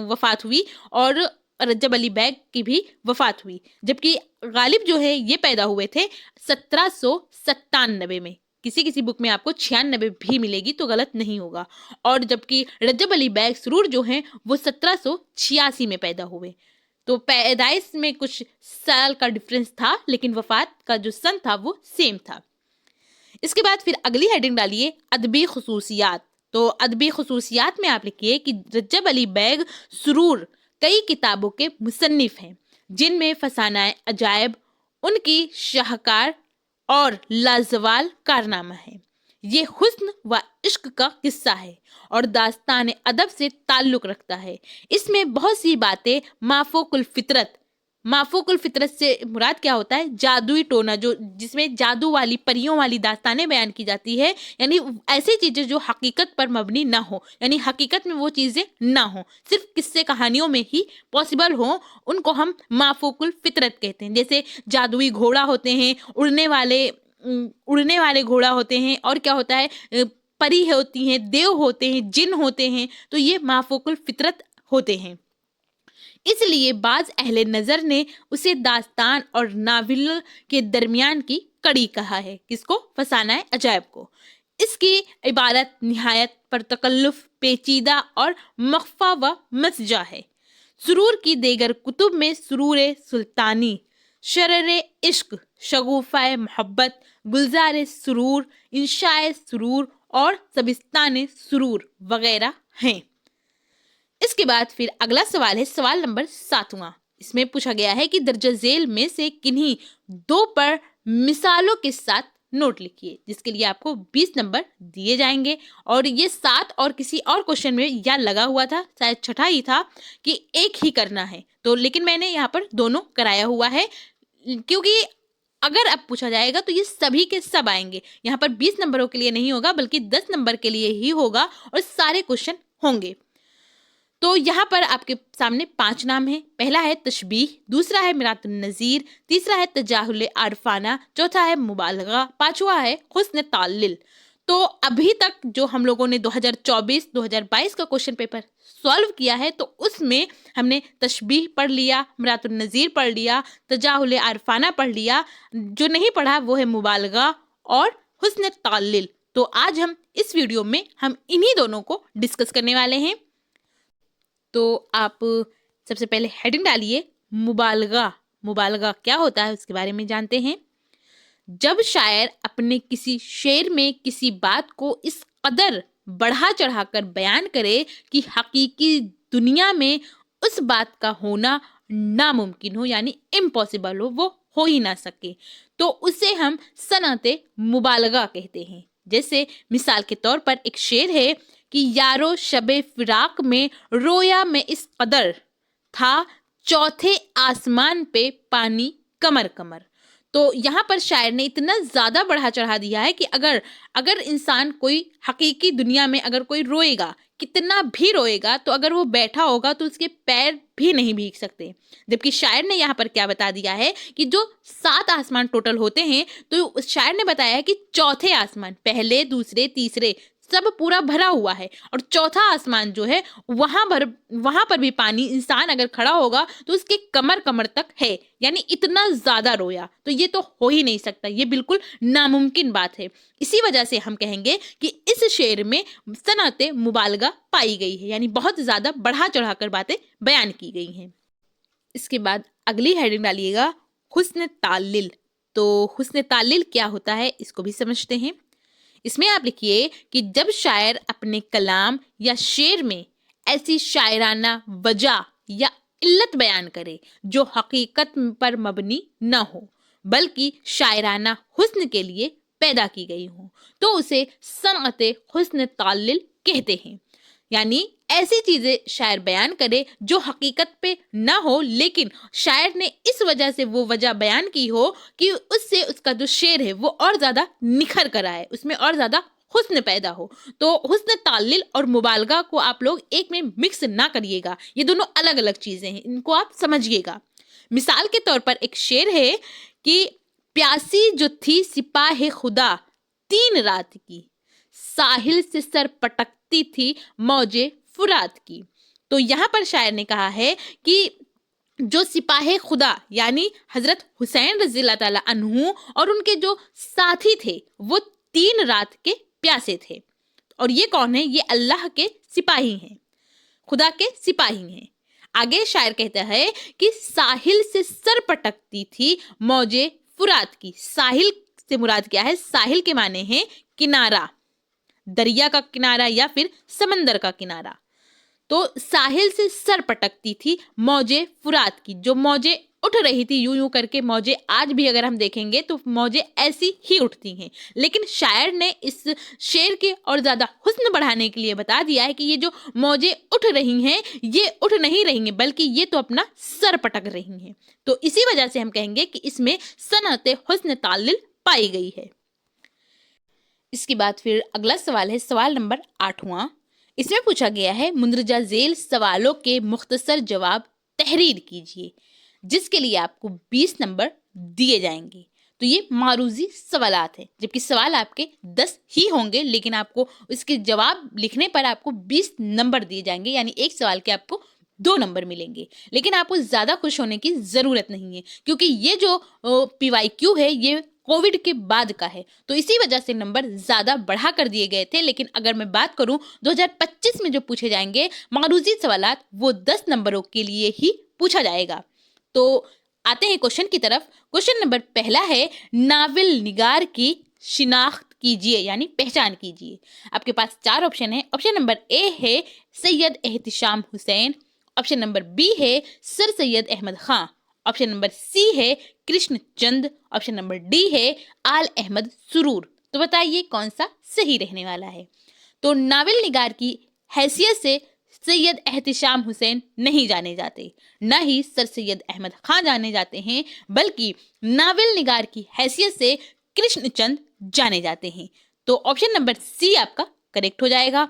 وفات ہوئی اور رجب علی بیگ کی بھی وفات ہوئی، جبکہ غالب جو ہے یہ پیدا ہوئے تھے 1797 میں. کسی بک میں آپ کو 96 بھی ملے گی تو غلط نہیں ہوگا. اور جبکہ رجب علی بیگ سرور جو ہیں وہ 1786 میں پیدا ہوئے. تو پیدائش میں کچھ سال کا ڈفرنس تھا لیکن وفات کا جو سن تھا وہ سیم تھا. اس کے بعد پھر اگلی ہیڈنگ ڈالیے ادبی خصوصیات. تو ادبی خصوصیات میں آپ لکھیے کہ رجب علی بیگ سرور کئی کتابوں کے مصنف ہیں جن میں فسانہ عجائب ان کی شاہکار اور لازوال کارنامہ ہے. یہ حسن و عشق کا قصہ ہے اور داستان ادب سے تعلق رکھتا ہے. اس میں بہت سی باتیں مافوق الفطرت سے مراد کیا ہوتا ہے؟ جادوئی ٹونا، جس میں جادو والی پریوں والی داستانیں بیان کی جاتی ہے، یعنی ایسی چیزیں جو حقیقت پر مبنی نہ ہو، یعنی حقیقت میں وہ چیزیں نہ ہوں، صرف قصے کہانیوں میں ہی پاسبل ہوں، ان کو ہم مافوق الفطرت کہتے ہیں. جیسے جادوئی گھوڑا ہوتے ہیں، اڑنے والے گھوڑا ہوتے ہیں، اور کیا ہوتا ہے، پری ہوتی ہیں، دیو ہوتے ہیں، جن ہوتے ہیں، تو یہ مافوق الفطرت ہوتے ہیں. اس لیے بعض اہل نظر نے اسے داستان اور ناول کے درمیان کی کڑی کہا ہے. کس کو؟ فسانہ عجائب کو. اس کی عبارت نہایت پر تکلف، پیچیدہ اور مخفی و مسجع ہے. سرور کی دیگر کتب میں سرور سلطانی، شرر عشق، شگوفہ محبت، گلزار سرور، انشاء سرور اور سبستان سرور وغیرہ ہیں. اس کے بعد پھر اگلا سوال ہے، سوال نمبر 7واں. اس میں پوچھا گیا ہے کہ درجہ ذیل میں سے کنہیں 2 پر مثالوں کے ساتھ نوٹ لکھیے، جس کے لیے آپ کو 20 نمبر دیے جائیں گے. اور یہ 7 اور کسی اور کوشچن میں یا لگا ہوا تھا، شاید چھٹا ہی تھا، کہ ایک ہی کرنا ہے. تو لیکن میں نے یہاں پر دونوں کرایا ہوا ہے، کیونکہ اگر اب پوچھا جائے گا تو یہ سبھی کے سب آئیں گے. یہاں پر 20 نمبروں کے لیے نہیں ہوگا، بلکہ 10 نمبر کے لیے ہی ہوگا اور سارے کوشچن ہوں گے. تو یہاں پر آپ کے سامنے 5 نام ہیں. پہلا ہے تشبیہ، دوسرا ہے مرات النظیر، تیسرا ہے تجاہل عارفانہ، چوتھا ہے مبالغہ، پانچواں ہے حسن تعلل. تو ابھی تک جو ہم لوگوں نے 2024-2022 کا کوشچن پیپر سالو کیا ہے، تو اس میں ہم نے تشبیہ پڑھ لیا، مرات النظیر پڑھ لیا، تجاہل عارفانہ پڑھ لیا. جو نہیں پڑھا وہ ہے مبالغہ اور حسن تعلل. تو آج ہم اس ویڈیو میں ہم انہی دونوں کو ڈسکس کرنے والے ہیں. تو آپ سب سے پہلے ہیڈنگ ڈالیے مبالغہ. مبالغہ کیا ہوتا ہے اس کے بارے میں جانتے ہیں. جب شاعر اپنے کسی شعر میں کسی بات کو اس قدر بڑھا چڑھا کر بیان کرے کہ حقیقی دنیا میں اس بات کا ہونا ناممکن ہو، یعنی امپاسبل ہو، وہ ہو ہی نہ سکے، تو اسے ہم صنعت مبالغہ کہتے ہیں. جیسے مثال کے طور پر ایک شعر ہے کہ یارو شب فراق میں رویا میں اس قدر تھا، چوتھے آسمان پہ پانی کمر کمر. تو یہاں پر شاعر نے اتنا زیادہ بڑھا چڑھا دیا ہے کہ اگر انسان کوئی حقیقی دنیا میں اگر کوئی روئے گا، کتنا بھی روئے گا، تو اگر وہ بیٹھا ہوگا تو اس کے پیر بھی نہیں بھیگ سکتے. جبکہ شاعر نے یہاں پر کیا بتا دیا ہے کہ جو 7 آسمان ٹوٹل ہوتے ہیں، تو شاعر نے بتایا ہے کہ چوتھے آسمان، پہلے، دوسرے، تیسرے سب پورا بھرا ہوا ہے، اور چوتھا آسمان جو ہے وہاں پر بھی پانی، انسان اگر کھڑا ہوگا تو اس کے کمر تک ہے، یعنی اتنا زیادہ رویا. تو یہ تو ہو ہی نہیں سکتا، یہ بالکل ناممکن بات ہے. اسی وجہ سے ہم کہیں گے کہ اس شعر میں صنعت مبالغہ پائی گئی ہے، یعنی بہت زیادہ بڑھا چڑھا کر باتیں بیان کی گئی ہیں. اس کے بعد اگلی ہیڈنگ ڈالیے گا حسن تعلل. تو حسن تعلل کیا ہوتا ہے اس کو بھی سمجھتے ہیں. اس میں آپ لکھیے کہ جب شاعر اپنے کلام یا شعر میں ایسی شاعرانہ وجہ یا علت بیان کرے جو حقیقت پر مبنی نہ ہو بلکہ شاعرانہ حسن کے لیے پیدا کی گئی ہوں، تو اسے صنعت حسن تعلل کہتے ہیں. یعنی ایسی چیزیں شاعر بیان کرے جو حقیقت پہ نہ ہو، لیکن شاعر نے اس وجہ سے وہ وجہ بیان کی ہو کہ اس سے اس کا جو شعر ہے وہ اور زیادہ نکھر کر آئے، اس میں اور زیادہ حسن پیدا ہو. تو حسن تعلل اور مبالغہ کو آپ لوگ ایک میں مکس نہ کریے گا، یہ دونوں الگ الگ چیزیں ہیں، ان کو آپ سمجھیے گا. مثال کے طور پر ایک شعر ہے کہ پیاسی جو تھی سپاہ خدا 3 رات کی، ساحل سے سر پٹکتی تھی موجے فرات کی. تو یہاں پر شاعر نے کہا ہے کہ جو سپاہ خدا یعنی حضرت حسین رضی اللہ تعالیٰ عنہ اور ان کے جو ساتھی تھے، وہ 3 رات کے پیاسے تھے. اور یہ کون ہے؟ یہ اللہ کے سپاہی ہیں، خدا کے سپاہی ہیں. آگے شاعر کہتا ہے کہ ساحل سے سر پٹکتی تھی موجے فرات کی. ساحل سے مراد کیا ہے؟ ساحل کے معنی ہیں کنارہ، دریا کا کنارہ یا پھر سمندر کا کنارہ. تو ساحل سے سر پٹکتی تھی موجے فرات کی، جو موجیں اٹھ رہی تھی یوں کر کے. موجیں آج بھی اگر ہم دیکھیں گے تو موجیں ایسی ہی اٹھتی ہیں، لیکن شاعر نے اس شعر کے اور زیادہ حسن بڑھانے کے لیے بتا دیا ہے کہ یہ جو موجیں اٹھ رہی ہیں یہ اٹھ نہیں رہی ہیں، بلکہ یہ تو اپنا سر پٹک رہی ہیں. تو اسی وجہ سے ہم کہیں گے کہ اس میں صنعت حسن تعلل پائی گئی ہے. اس کے بعد پھر اگلا سوال ہے، سوال نمبر 8واں. اس میں پوچھا گیا ہے مندرجہ ذیل سوالوں کے مختصر جواب تحریر کیجیے، جس کے لیے آپ کو 20 نمبر دیے جائیں گے. تو یہ معروضی سوالات ہیں، جبکہ سوال آپ کے 10 ہی ہوں گے، لیکن آپ کو اس کے جواب لکھنے پر آپ کو 20 نمبر دیے جائیں گے، یعنی ایک سوال کے آپ کو 2 नंबर मिलेंगे। लेकिन आपको ज़्यादा खुश होने की ज़रूरत नहीं है, क्योंकि ये जो PYQ है ये कोविड के बाद का है, तो इसी वजह से नंबर ज़्यादा बढ़ा कर दिए गए थे। लेकिन अगर मैं बात करूं 2025 में जो पूछे जाएंगे मारूजी सवालात, वो 10 नंबरों के लिए ही पूछा जाएगा। तो आते हैं क्वेश्चन की तरफ। क्वेश्चन नंबर पहला है, नावल निगार की शिनाख्त कीजिए यानी पहचान कीजिए। आपके पास 4 ऑप्शन है। ऑप्शन नंबर ए है Syed Ehtisham Hussain, option number B है Sir Syed Ahmad Khan, option number C है Krishan Chand, option number D है आल अहमद सुरूर। तो बताइए कौन सा सही रहने वाला है। तो नावल निगार की हैसियत से सैयद एहतिशाम हुसैन नहीं जाने जाते, न ही सर सैयद अहमद खां जाने जाते हैं, बल्कि नावल निगार की हैसियत से कृष्णचंद जाने जाते हैं। तो ऑप्शन नंबर सी आपका करेक्ट हो जाएगा।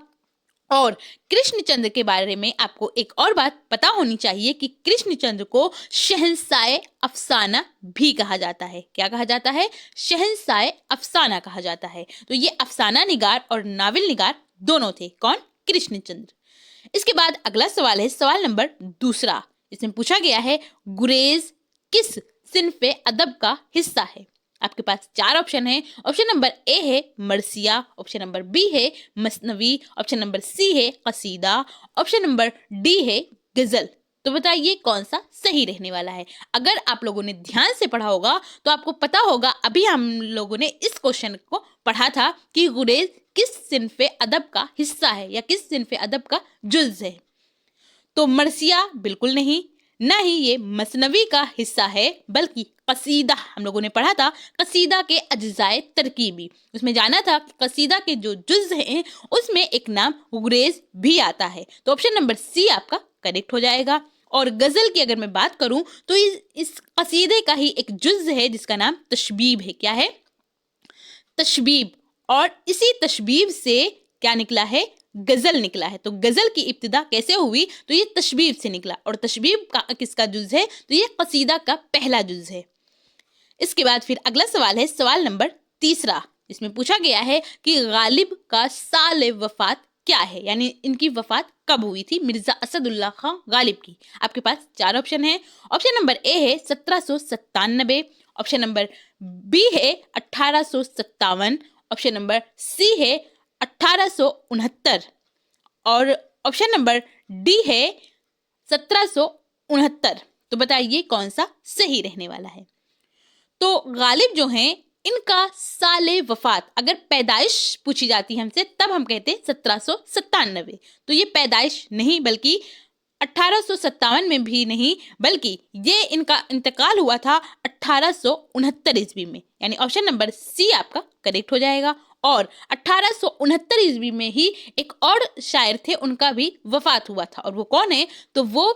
और कृष्णचंद्र के बारे में आपको एक और बात पता होनी चाहिए कि कृष्णचंद्र को शहंशाह अफसाना भी कहा जाता है। क्या कहा जाता है? शहंशाह अफसाना कहा जाता है। तो ये अफसाना निगार और नावल निगार दोनों थे। कौन? कृष्णचंद्र। इसके बाद अगला सवाल है सवाल नंबर दूसरा। इसमें पूछा गया है गुरेज किस सिन्फ़े अदब का हिस्सा है। आपके पास 4 ऑप्शन है। ऑप्शन नंबर ए है मरसिया, ऑप्शन नंबर बी है मसनवी, ऑप्शन नंबर सी है कसीदा, ऑप्शन नंबर डी है गजल। तो बताइए कौन सा सही रहने वाला है। अगर आप लोगों ने ध्यान से पढ़ा होगा तो आपको पता होगा, अभी हम लोगों ने इस क्वेश्चन को पढ़ा था कि गुरेज किस सिन्फ़े अदब का हिस्सा है या किस सिन्फ़े अदब का जुज़ है। तो मरसिया बिल्कुल नहीं, न ही ये मसनवी का हिस्सा है, बल्कि कसीदा हम लोगों ने पढ़ा था। कसीदा के अज्जाए तरकीबी, उसमें जाना था कि कसीदा के जो जुज़ हैं उसमें एक नाम गुरेज भी आता है। तो ऑप्शन नंबर सी आपका करेक्ट हो जाएगा। और गज़ल की अगर मैं बात करूं तो इस कसीदे का ही एक जुज़ है जिसका नाम तशबीब है। क्या है? तशबीब। और इसी तशबीब से क्या निकला है? गजल निकला है। तो गजल की इब्तिदा कैसे हुई? तो ये तशबीब से निकला। और तशबीब का किसका जुज़ है? तो ये कसीदा का पहला जुज़ है। इसके बाद फिर अगला सवाल है सवाल नंबर तीसरा। इसमें पूछा गया है कि गालिब का साल वफात क्या है, यानी इनकी वफात कब हुई थी, मिर्जा असदुल्ला खां गालिब की। आपके पास 4 ऑप्शन है। ऑप्शन नंबर ए है 1797, ऑप्शन नंबर बी है 1857, ऑप्शन नंबर सी है 1869 और ऑप्शन नंबर डी है 1769। तो बताइए कौन सा सही रहने वाला है। तो गालिब जो हैं इनका साले वफात, अगर पैदाइश पूछी जाती है हमसे तब हम कहते हैं 1797। तो ये पैदाइश नहीं, बल्कि 1857 में भी नहीं, बल्कि ये इनका इंतकाल हुआ था 1869 ईस्वी में, यानी ऑप्शन नंबर सी आपका करेक्ट हो जाएगा। और 1869 ईस्वी में ही एक और शायर थे, उनका भी वफात हुआ था। और वो कौन है? तो वो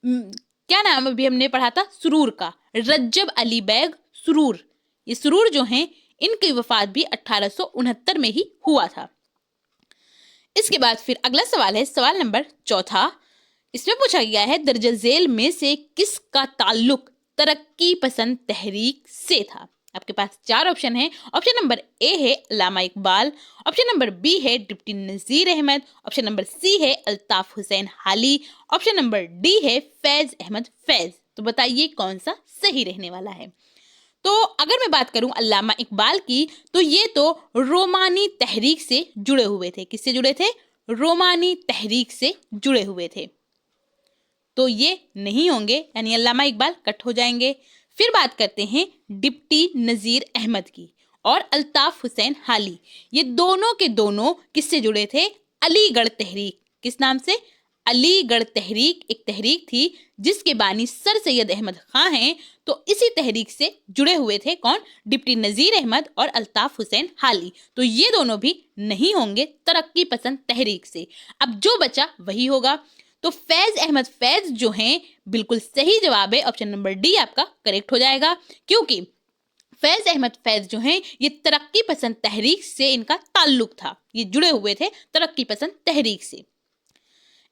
क्या नाम अभी हमने पढ़ा था? सुरूर का, रज्जब अली बैग सुरूर। ये सुरूर जो हैं इनकी वफात भी 1869 में ही हुआ था। इसके बाद फिर अगला सवाल है सवाल नंबर चौथा। इसमें पूछा गया है दर्ज झेल में से किसका ताल्लुक तरक्की पसंद तहरीक से था। आपके पास 4 ऑप्शन है। ऑप्शन नंबर ए है अल्लामा इकबाल, ऑप्शन नंबर बी है डिप्टी नज़ीर अहमद, ऑप्शन नंबर सी है अल्ताफ हुसैन हाली, ऑप्शन नंबर डी है फैज अहमद फैज। तो बताइए कौन सा सही रहने वाला है। तो अगर मैं बात करूं अल्लामा इकबाल की, तो ये तो रोमानी तहरीक से जुड़े हुए थे। किससे जुड़े थे? रोमानी तहरीक से जुड़े हुए थे। तो ये नहीं होंगे, यानी अल्लामा इकबाल कट हो जाएंगे। फिर बात करते हैं डिप्टी नज़ीर अहमद की और अल्ताफ हुसैन हाली। ये दोनों के दोनों किससे जुड़े थे? अलीगढ़ तहरीक। किस नाम से? अलीगढ़ तहरीक एक तहरीक थी जिसके बानी सर सैयद अहमद खां हैं। तो इसी तहरीक से जुड़े हुए थे कौन? डिप्टी नज़ीर अहमद और अल्ताफ हुसैन हाली। तो ये दोनों भी नहीं होंगे तरक्की पसंद तहरीक से। अब जो बचा वही होगा। तो फैज अहमद फैज जो हैं बिल्कुल सही जवाब है। ऑप्शन नंबर डी आपका करेक्ट हो जाएगा, क्योंकि फैज अहमद फैज जो हैं ये तरक्की पसंद तहरीक से इनका ताल्लुक था, ये जुड़े हुए थे तरक्की पसंद तहरीक से।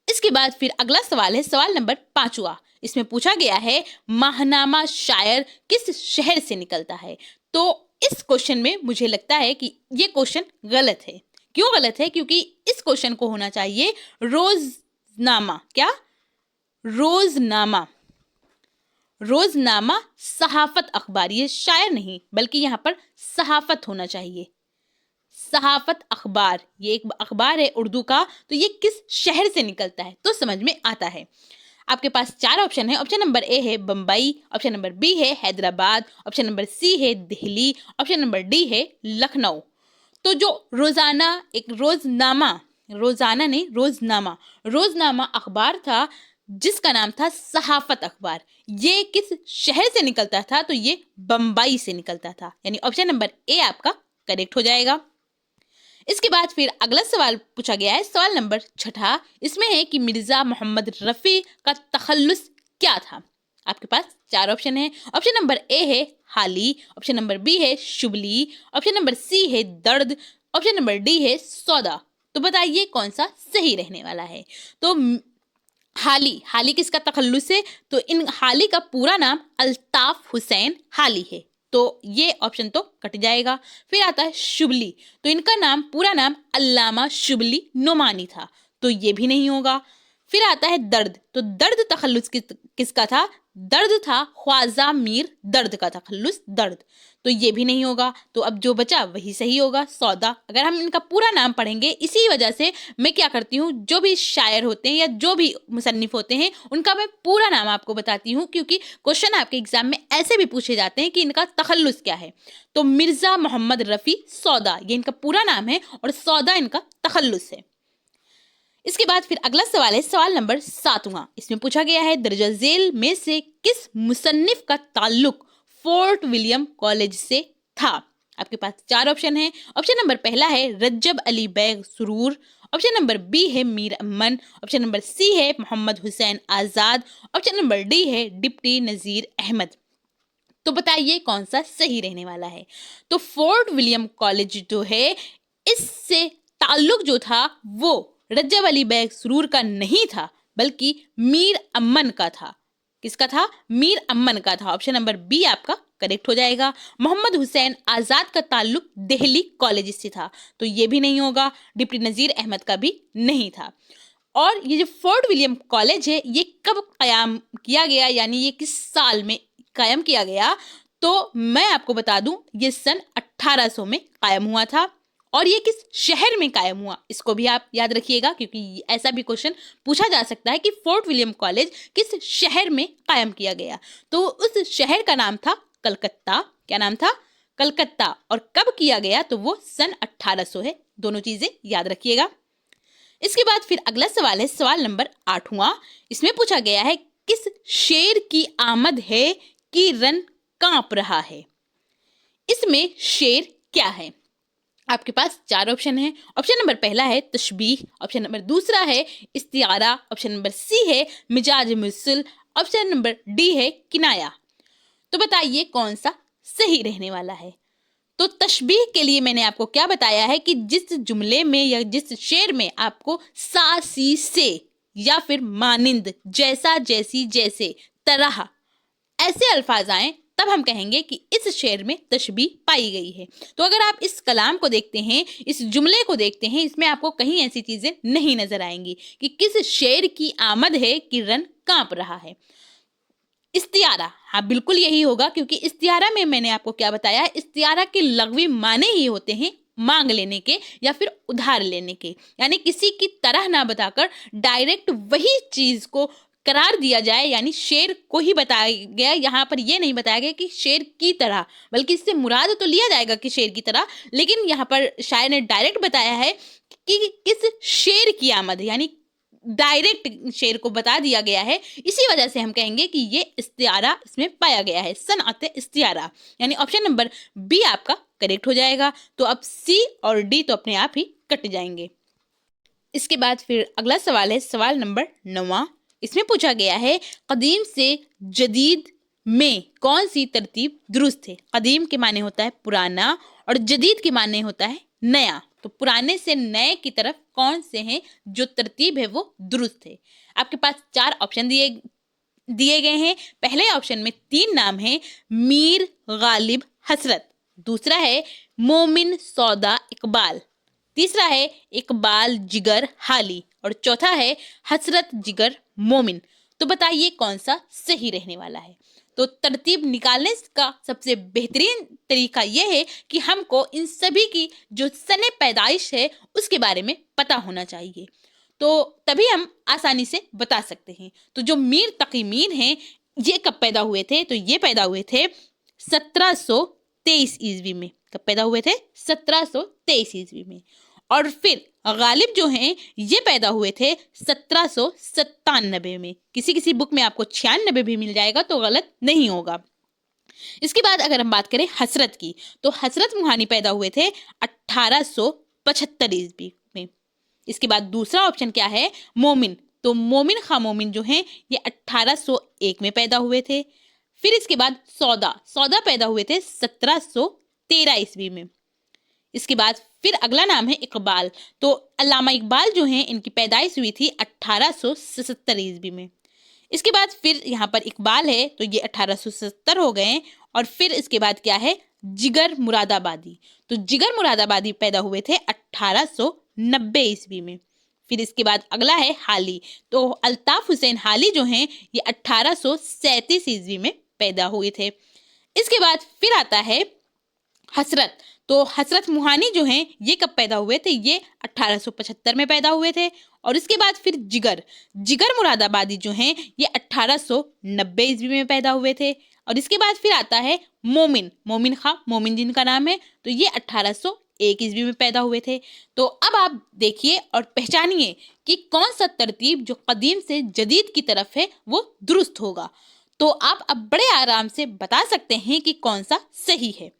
इसके बाद फिर अगला सवाल है सवाल नंबर 5वां। इसमें पूछा गया है माहनामा शायर किस शहर से निकलता है। तो इस क्वेश्चन में मुझे लगता है कि ये क्वेश्चन गलत है। क्यों गलत है? क्योंकि इस क्वेश्चन को होना चाहिए रोजनामा। क्या? रोजनामा, रोजनामा सहाफत अखबार, ये शायर नहीं बल्कि यहाँ पर सहाफत होना चाहिए। सहाफत अखबार, ये एक अखबार है उर्दू का, तो ये किस शहर से निकलता है तो समझ में आता है। आपके पास 4 ऑप्शन है। ऑप्शन नंबर ए है बम्बई, ऑप्शन नंबर बी है हैदराबाद, ऑप्शन नंबर सी है दिल्ली, ऑप्शन नंबर डी है लखनऊ। तो जो रोजाना, एक रोजनामा, रोजाना नहीं रोजनामा, रोजनामा अखबार था जिसका नाम था सहाफत अखबार, ये किस शहर से निकलता था तो ये बम्बई से निकलता था, यानी ऑप्शन नंबर ए आपका करेक्ट हो जाएगा। इसके बाद फिर अगला सवाल पूछा गया है, सवाल नंबर 6, इसमें है कि मिर्जा मोहम्मद रफी का तखल्लुस क्या था। आपके पास 4 ऑप्शन है। ऑप्शन नंबर ए है हाली, ऑप्शन नंबर बी है शुबली, ऑप्शन नंबर सी है दर्द, ऑप्शन नंबर डी है सौदा। तो बताइए कौन सा सही रहने वाला है। तो हाली, हाली किसका तखल्लुस है, तो इन हाली का पूरा नाम अल्ताफ हुसैन हाली है, तो ये ऑप्शन तो कट जाएगा। फिर आता है शुबली, तो इनका नाम, पूरा नाम अल्लामा शुबली नोमानी था, तो ये भी नहीं होगा। फिर आता है दर्द, तो दर्द तखल्लुस किसका था, दर्द था ख्वाजा मीर दर्द का तखल्लुस दर्द, तो ये भी नहीं होगा। तो अब जो बचा वही सही होगा, सौदा। अगर हम इनका पूरा नाम पढ़ेंगे, इसी वजह से मैं क्या करती हूँ, जो भी शायर होते हैं या जो भी मुसन्निफ होते हैं उनका मैं पूरा नाम आपको बताती हूँ, क्योंकि क्वेश्चन आपके एग्जाम में ऐसे भी पूछे जाते हैं कि इनका तखल्लुस क्या है। तो मिर्जा मोहम्मद रफ़ी सौदा, ये इनका पूरा नाम है और सौदा इनका तखल्लुस है। इसके बाद फिर अगला सवाल है, सवाल नंबर 7वां। इसमें पूछा गया है दर्जा झेल में से किस मुसन्निफ का ताल्लुक फोर्ट विलियम कॉलेज से था। आपके पास 4 ऑप्शन है। ऑप्शन नंबर पहला है रज्जब अली बैग सुरूर, ऑप्शन नंबर बी है मीर अमन, ऑप्शन नंबर सी है मोहम्मद हुसैन आज़ाद, ऑप्शन नंबर डी है डिप्टी नज़ीर अहमद। तो बताइए कौन सा सही रहने वाला है। तो फोर्ट विलियम कॉलेज जो है, इससे ताल्लुक जो था वो रज्जब अली बैग सुरूर का नहीं था, बल्कि मीर अमन का था। किसका था, मीर अमन का था। ऑप्शन नंबर बी आपका करेक्ट हो जाएगा। मोहम्मद हुसैन आज़ाद का ताल्लुक दिल्ली कॉलेज से था, तो ये भी नहीं होगा। डिप्टी नज़ीर अहमद का भी नहीं था। और ये जो फोर्ट विलियम कॉलेज है, ये कब कायम किया गया, यानी ये किस साल में कायम किया गया, तो मैं आपको बता दूं, ये सन 1800 में कायम हुआ था। और ये किस शहर में कायम हुआ, इसको भी आप याद रखिएगा, क्योंकि ऐसा भी क्वेश्चन पूछा जा सकता है कि फोर्ट विलियम कॉलेज किस शहर में कायम किया गया। तो उस शहर का नाम था कलकत्ता। क्या नाम था, कलकत्ता। और कब किया गया, तो वो सन 1800 है। दोनों चीजें याद रखिएगा। इसके बाद फिर अगला सवाल है, सवाल नंबर 8वां। इसमें पूछा गया है किस शेर की आमद है कि रन कांप रहा है। इसमें शेर क्या है। आपके पास 4 ऑप्शन है। ऑप्शन नंबर पहला है तशबीह, ऑप्शन नंबर दूसरा है इस्तिआरा, ऑप्शन नंबर सी है मिजाज मुसल, ऑप्शन नंबर डी है किनाया। तो बताइए कौन सा सही रहने वाला है। तो तशबीह के लिए मैंने आपको क्या बताया है कि जिस जुमले में या जिस शेर में आपको सा सी से या फिर मानिंद, जैसा जैसी जैसे, तरह, ऐसे अल्फाज आए, तब हम कहेंगे कि इस शेर में तशबीह पाई गई है। तो अगर आप इस कलाम को देखते हैं, इस जुमले को देखते हैं, इसमें आपको कहीं ऐसी चीजें नहीं नजर आएंगी कि किस शेर की आमद है कि रन कांप रहा है। इस्तिआरा, हाँ बिल्कुल यही होगा, क्योंकि इस्तिआरा में मैंने आपको क्या बताया, इस्तिआरा के लग़वी माने ही होते हैं मांग लेने के या फिर उधार लेने के, यानी किसी की तरह ना बताकर डायरेक्ट वही चीज को करार दिया जाए, यानी शेर को ही बताया गया। यहाँ पर ये नहीं बताया गया कि शेर की तरह, बल्कि इससे मुराद तो लिया जाएगा कि शेर की तरह, लेकिन यहाँ पर शायर ने डायरेक्ट बताया है कि किस शेर की आमद, यानी डायरेक्ट शेर को बता दिया गया है। इसी वजह से हम कहेंगे कि ये इस्तिआरा इसमें पाया गया है, सनअत इस्तिआरा, यानी ऑप्शन नंबर बी आपका करेक्ट हो जाएगा। तो अब सी और डी तो अपने आप ही कट जाएंगे। इसके बाद फिर अगला सवाल है, सवाल नंबर 9। इसमें पूछा गया है कदीम से जदीद में कौन सी तरतीब दुरुस्त है। कदीम के माने होता है पुराना और जदीद के माने होता है नया। तो पुराने से नए की तरफ कौन से हैं जो तरतीब है वो दुरुस्त है। आपके पास 4 ऑप्शन दिए गए हैं। पहले ऑप्शन में 3 नाम हैं, मीर, गालिब, हसरत। दूसरा है मोमिन, सौदा, इकबाल। तीसरा है इकबाल, जिगर, हाली। और चौथा है हसरत, जिगर, मोमिन। तो बताइए कौन सा सही रहने वाला है। तो तरतीब निकालने का सबसे बेहतरीन तरीका यह है कि हमको इन सभी की जो सने पैदाइश है उसके बारे में पता होना चाहिए, तो तभी हम आसानी से बता सकते हैं। तो जो मीर तकी मीर हैं, ये कब पैदा हुए थे? तो ये पैदा हुए थे 1723 ईस्वी में। कब पैदा हुए थे? 1723 ईस्वी में। और फिर गालिब जो हैं ये पैदा हुए थे 1797 में। किसी किसी बुक में आपको 96 भी मिल जाएगा, तो गलत नहीं होगा। इसके बाद अगर हम बात करें हसरत की, तो हसरत मुहानी पैदा हुए थे 1875 ईस्वी में। इसके बाद दूसरा ऑप्शन क्या है? मोमिन। तो मोमिन खां मोमिन जो हैं ये 1801 में पैदा हुए थे। फिर इसके बाद सौदा पैदा हुए थे 1713 ईस्वी में। इसके बाद फिर अगला नाम है इकबाल। तो अल्लामा इकबाल जो हैं इनकी पैदाइश हुई थी 1877 ईस्वी में। इसके बाद फिर यहाँ पर इकबाल है तो ये 1870 हो गए। और फिर इसके बाद क्या है? जिगर मुरादाबादी। तो जिगर मुरादाबादी पैदा हुए थे 1890 ईस्वी में। फिर इसके बाद अगला है हाली। तो अल्ताफ हुसैन हाली जो हैं ये 1837 ईस्वी में पैदा हुए थे। इसके बाद फिर आता है हसरत। तो हसरत मुहानी जो हैं ये कब पैदा हुए थे? ये 1875 में पैदा हुए थे। और इसके बाद फिर जिगर मुरादाबादी जो हैं ये 1890 ईस्वी में पैदा हुए थे। और इसके बाद फिर आता है मोमिन खां मोमिन जिनका नाम है, तो ये 1801 ईस्वी में पैदा हुए थे। तो अब आप देखिए और पहचानिए कि कौन सा तरतीब जो कदीम से जदीद की तरफ है वो दुरुस्त होगा। तो आप अब बड़े आराम से बता सकते हैं कि कौन सा सही है।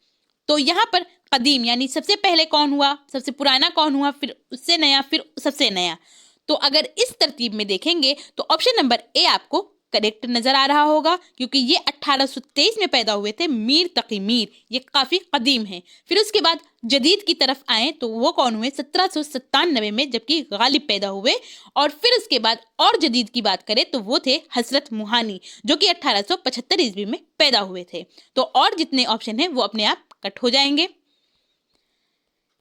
तो यहाँ पर कदीम यानी सबसे पहले कौन हुआ, सबसे पुराना कौन हुआ, फिर उससे नया, फिर सबसे नया। तो अगर इस तरतीब में देखेंगे तो ऑप्शन नंबर ए आपको करेक्ट नजर आ रहा होगा, क्योंकि ये 1823 में पैदा हुए थे मीर तकी मीर, ये काफी कदीम है। फिर उसके बाद जदीद की तरफ आए तो वो कौन हुए? 1797 में, जबकि गालिब पैदा हुए। और फिर उसके बाद और जदीद की बात करें तो वो थे हसरत मुहानी जो कि 1875 ईस्वी में पैदा हुए थे। तो और जितने ऑप्शन हैं वो अपने आप कट हो जाएंगे।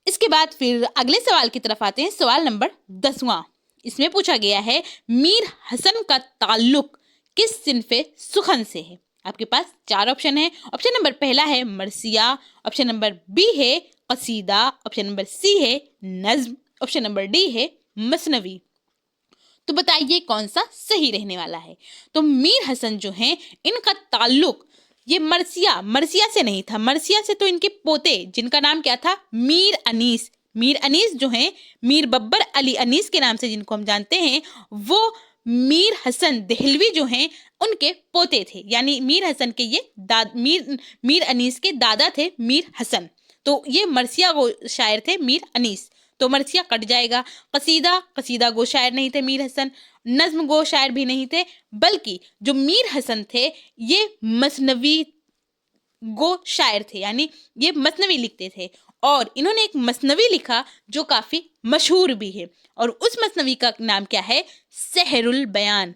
इसके बाद फिर अगले सवाल की तरफ आते हैं। सवाल नंबर 10वां। इसमें पूछा गया है मीर हसन का ताल्लुक किस सिन्फे सुखन से है? आपके पास 4 ऑप्शन है। ऑप्शन नंबर पहला है मरसिया, ऑप्शन नंबर बी है कसीदा, ऑप्शन नंबर सी है नज्म, ऑप्शन नंबर डी है मसनवी। तो बताइए कौन सा सही रहने वाला है। तो मीर हसन जो हैं इनका ताल्लुक ये मरसिया से नहीं था। मरसिया से तो इनके पोते जिनका नाम क्या था? मीर अनीस जो हैं मीर बब्बर अली अनीस के नाम से जिनको हम जानते हैं, वो मीर हसन देहलवी जो हैं उनके पोते थे। यानी मीर हसन के ये मीर अनीस के दादा थे मीर हसन। तो ये मरसिया गो शायर थे मीर अनीस, तो मरसिया कट जाएगा। कसीदा गो शायर नहीं थे मीर हसन, नज्म गो शायर भी नहीं थे, बल्कि जो मीर हसन थे ये मसनवी गो शायर थे, यानी ये मसनवी लिखते थे। और इन्होंने एक मसनवी लिखा जो काफी मशहूर भी है, और उस मसनवी का नाम क्या है? सहरुल बयान।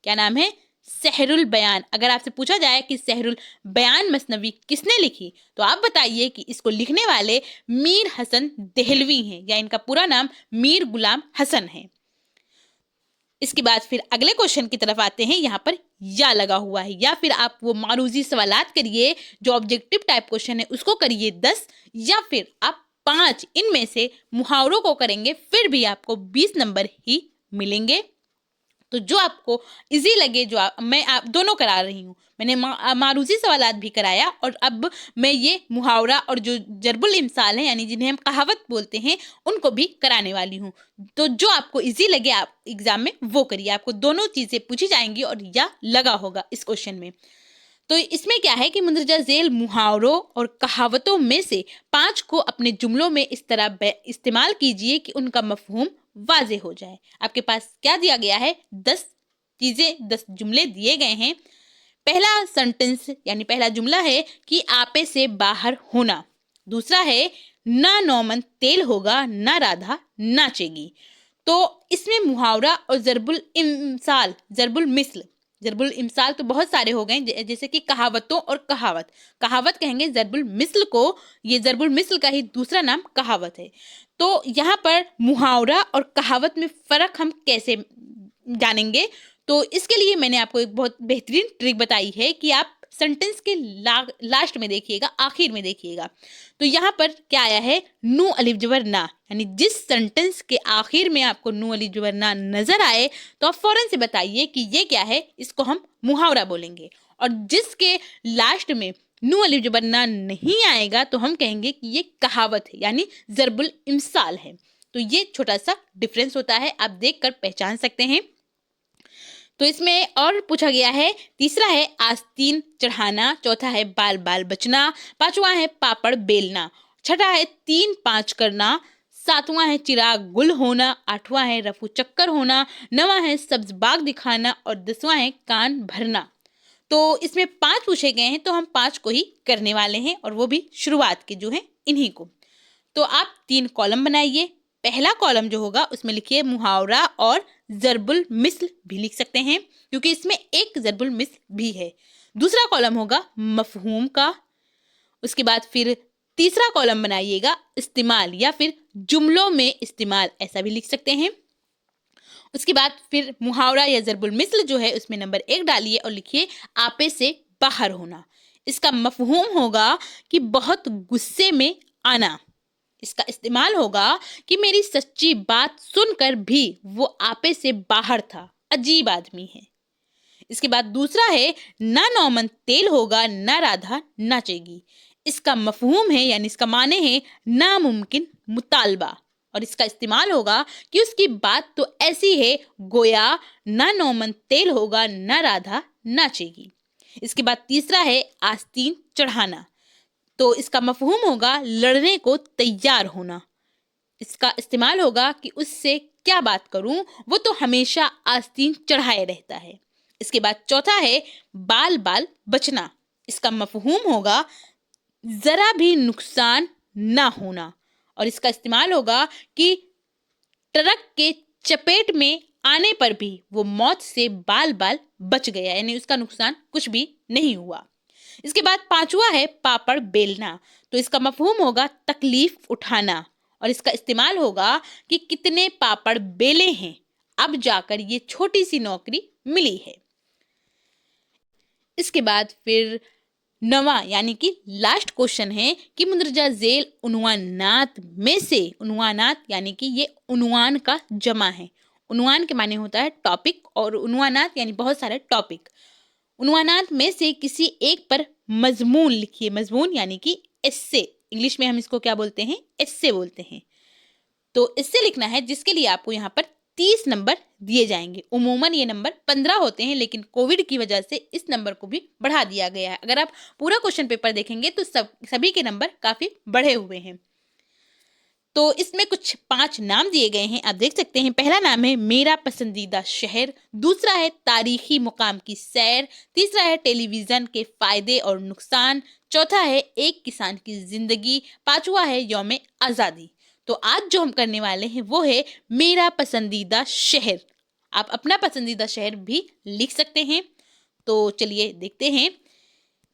क्या नाम है? सहरुल बयान। अगर आपसे पूछा जाए कि सहरुल बयान मसनवी किसने लिखी, तो आप बताइए कि इसको लिखने वाले मीर हसन देहलवी हैं, या इनका पूरा नाम मीर गुलाम हसन है। इसके बाद फिर अगले क्वेश्चन की तरफ आते हैं। यहाँ पर या लगा हुआ है, या फिर आप वो मारूजी सवालात करिए जो ऑब्जेक्टिव टाइप क्वेश्चन है उसको करिए 10, या फिर आप 5 इनमें से मुहावरों को करेंगे, फिर भी आपको 20 नंबर ही मिलेंगे। तो जो आपको इजी लगे, जो मैं आप दोनों करा रही हूँ, मैंने मारूजी सवालात भी कराया और अब मैं ये मुहावरा और जो जरबुल इमसाल हैं यानी जिन्हें हम कहावत बोलते हैं उनको भी कराने वाली हूँ। तो जो आपको इजी लगे आप एग्जाम में वो करिए, आपको दोनों चीज़ें पूछी जाएंगी और या लगा होगा इस क्वेश्चन में। तो इसमें क्या है कि मुंदरजा झेल मुहावरों और कहावतों में से 5 को अपने जुमलों में इस तरह इस्तेमाल कीजिए कि उनका मफहूम वाज़ेह हो जाए। आपके पास क्या दिया गया है? 10 चीजें, 10 जुमले दिए गए हैं। पहला सेंटेंस यानी पहला जुमला है कि आपे से बाहर होना। दूसरा है ना नौमन तेल होगा ना राधा नाचेगी। तो इसमें मुहावरा और जरबुल इमसाल तो बहुत सारे हो गए, जैसे कि कहावतों और कहावत कहेंगे जरबुल मिसल को, ये जरबुल मिसल का ही दूसरा नाम कहावत है। तो यहाँ पर मुहावरा और कहावत में फ़र्क हम कैसे जानेंगे? तो इसके लिए मैंने आपको एक बहुत बेहतरीन ट्रिक बताई है कि आप सेंटेंस के लास्ट में देखिएगा, आखिर में देखिएगा। तो यहाँ पर क्या आया है, नू अलिफ जबर ना, यानी जिस सेंटेंस के आखिर में आपको नू अलिफ जबर ना नजर आए तो आप फौरन से बताइए कि ये क्या है, इसको हम मुहावरा बोलेंगे। और जिसके लास्ट में नू अलिफ जबर ना नहीं आएगा तो हम कहेंगे कि ये कहावत है, यानी ज़रबुल इम्साल है। तो ये छोटा सा डिफरेंस होता है, आप देखकर पहचान सकते हैं। तो इसमें और पूछा गया है, तीसरा है आस्तीन चढ़ाना, चौथा है बाल बाल बचना, पांचवा है पापड़ बेलना, छठा है 3-5 करना, सातवां है चिराग गुल होना, आठवां है रफू चक्कर होना, नवां है सब्ज बाग दिखाना और 10वां है कान भरना। तो इसमें 5 पूछे गए हैं, तो हम 5 को ही करने वाले हैं, और वो भी शुरुआत के जो हैं इन्हीं को। तो आप 3 कॉलम बनाइए। पहला कॉलम जो होगा उसमें लिखिए मुहावरा और ज़रबुल मिस्ल भी लिख सकते हैं, क्योंकि इसमें एक ज़रबुल मिस्ल भी है। दूसरा कॉलम होगा मफहूम का। उसके बाद फिर तीसरा कॉलम बनाइएगा इस्तेमाल या फिर जुमलों में इस्तेमाल, ऐसा भी लिख सकते हैं। उसके बाद फिर मुहावरा या ज़रबुल मिस्ल जो है उसमें नंबर 1 डालिए और लिखिए आपे से बाहर होना। इसका मफहूम होगा कि बहुत गुस्से में आना। इसका इस्तेमाल होगा कि मेरी सच्ची बात सुनकर भी वो आपे से बाहर था, अजीब आदमी है। इसके बाद दूसरा है ना नौमन तेल होगा ना राधा नाचेगी। इसका मफहूम है, यानी इसका माने है नामुमकिन मुतालबा, और इसका इस्तेमाल होगा कि उसकी बात तो ऐसी है गोया ना नौमन तेल होगा ना राधा नाचेगी। इसके बाद तीसरा है आस्तीन चढ़ाना, तो इसका मफहूम होगा लड़ने को तैयार होना। इसका इस्तेमाल होगा कि उससे क्या बात करूं, वो तो हमेशा आस्तीन चढ़ाए रहता है। इसके बाद चौथा है बाल बाल बचना। इसका मफहूम होगा जरा भी नुकसान ना होना, और इसका इस्तेमाल होगा कि ट्रक के चपेट में आने पर भी वो मौत से बाल बाल बच गया, यानी उसका नुकसान कुछ भी नहीं हुआ। इसके बाद पांचवा है पापड़ बेलना, तो इसका मफहूम होगा तकलीफ उठाना, और इसका इस्तेमाल होगा कि कितने पापड़ बेले हैं, अब जाकर ये छोटी सी नौकरी मिली है। इसके बाद फिर नवा यानी कि लास्ट क्वेश्चन है कि मुंदरजा झेल उन्वानात में से, उन्वानात यानी कि ये उन्वान का जमा है। उन्वान के माने होता है टॉपिक, और उन्वानात यानी बहुत सारे टॉपिक। उन्वानात में से किसी एक पर मजमून लिखिए। मजमून यानी कि एस्से, इंग्लिश में हम इसको क्या बोलते हैं, एस्से बोलते हैं। तो इससे लिखना है, जिसके लिए आपको यहाँ पर 30 नंबर दिए जाएंगे। उमूमन ये नंबर 15 होते हैं, लेकिन कोविड की वजह से इस नंबर को भी बढ़ा दिया गया है। अगर आप पूरा क्वेश्चन पेपर देखेंगे तो सभी के नंबर काफी बढ़े हुए हैं। तो इसमें कुछ 5 नाम दिए गए हैं, आप देख सकते हैं। पहला नाम है मेरा पसंदीदा शहर, दूसरा है तारीखी मुकाम की सैर, तीसरा है टेलीविजन के फायदे और नुकसान, चौथा है एक किसान की जिंदगी, पांचवा है यौम आज़ादी। तो आज जो हम करने वाले हैं वो है मेरा पसंदीदा शहर। आप अपना पसंदीदा शहर भी लिख सकते हैं। तो चलिए देखते हैं।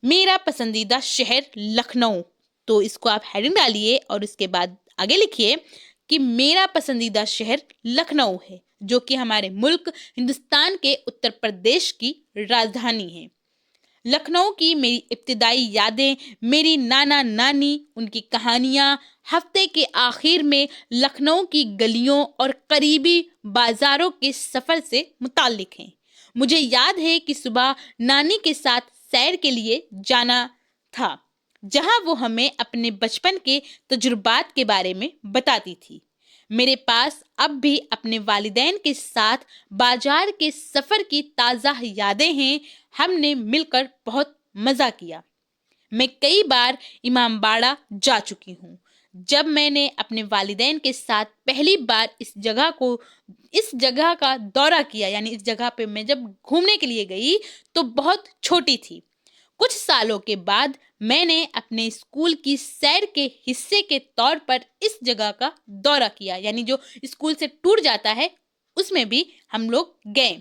मेरा पसंदीदा शहर लखनऊ, तो इसको आप हेडिंग डालिए और उसके बाद आगे लिखिए कि मेरा पसंदीदा शहर लखनऊ है, जो कि हमारे मुल्क हिंदुस्तान के उत्तर प्रदेश की राजधानी है। लखनऊ की मेरी इब्तिदाई यादें, मेरी नाना नानी, उनकी कहानियाँ हफ्ते के आखिर में लखनऊ की गलियों और करीबी बाजारों के सफ़र से मुताल्लिक हैं। मुझे याद है कि सुबह नानी के साथ सैर के लिए जाना था, जहां वो हमें अपने बचपन के तजुर्बात के बारे में बताती थी। मेरे पास अब भी अपने वालिदैन के साथ बाजार के सफ़र की ताज़ा यादें हैं। हमने मिलकर बहुत मज़ा किया। मैं कई बार इमामबाड़ा जा चुकी हूँ। जब मैंने अपने वालिदैन के साथ पहली बार इस जगह का दौरा किया, यानी इस जगह पे मैं जब घूमने के लिए गई तो बहुत छोटी थी। कुछ सालों के बाद मैंने अपने स्कूल की सैर के हिस्से के तौर पर इस जगह का दौरा किया, यानी जो स्कूल से टूर जाता है उसमें भी हम लोग गए।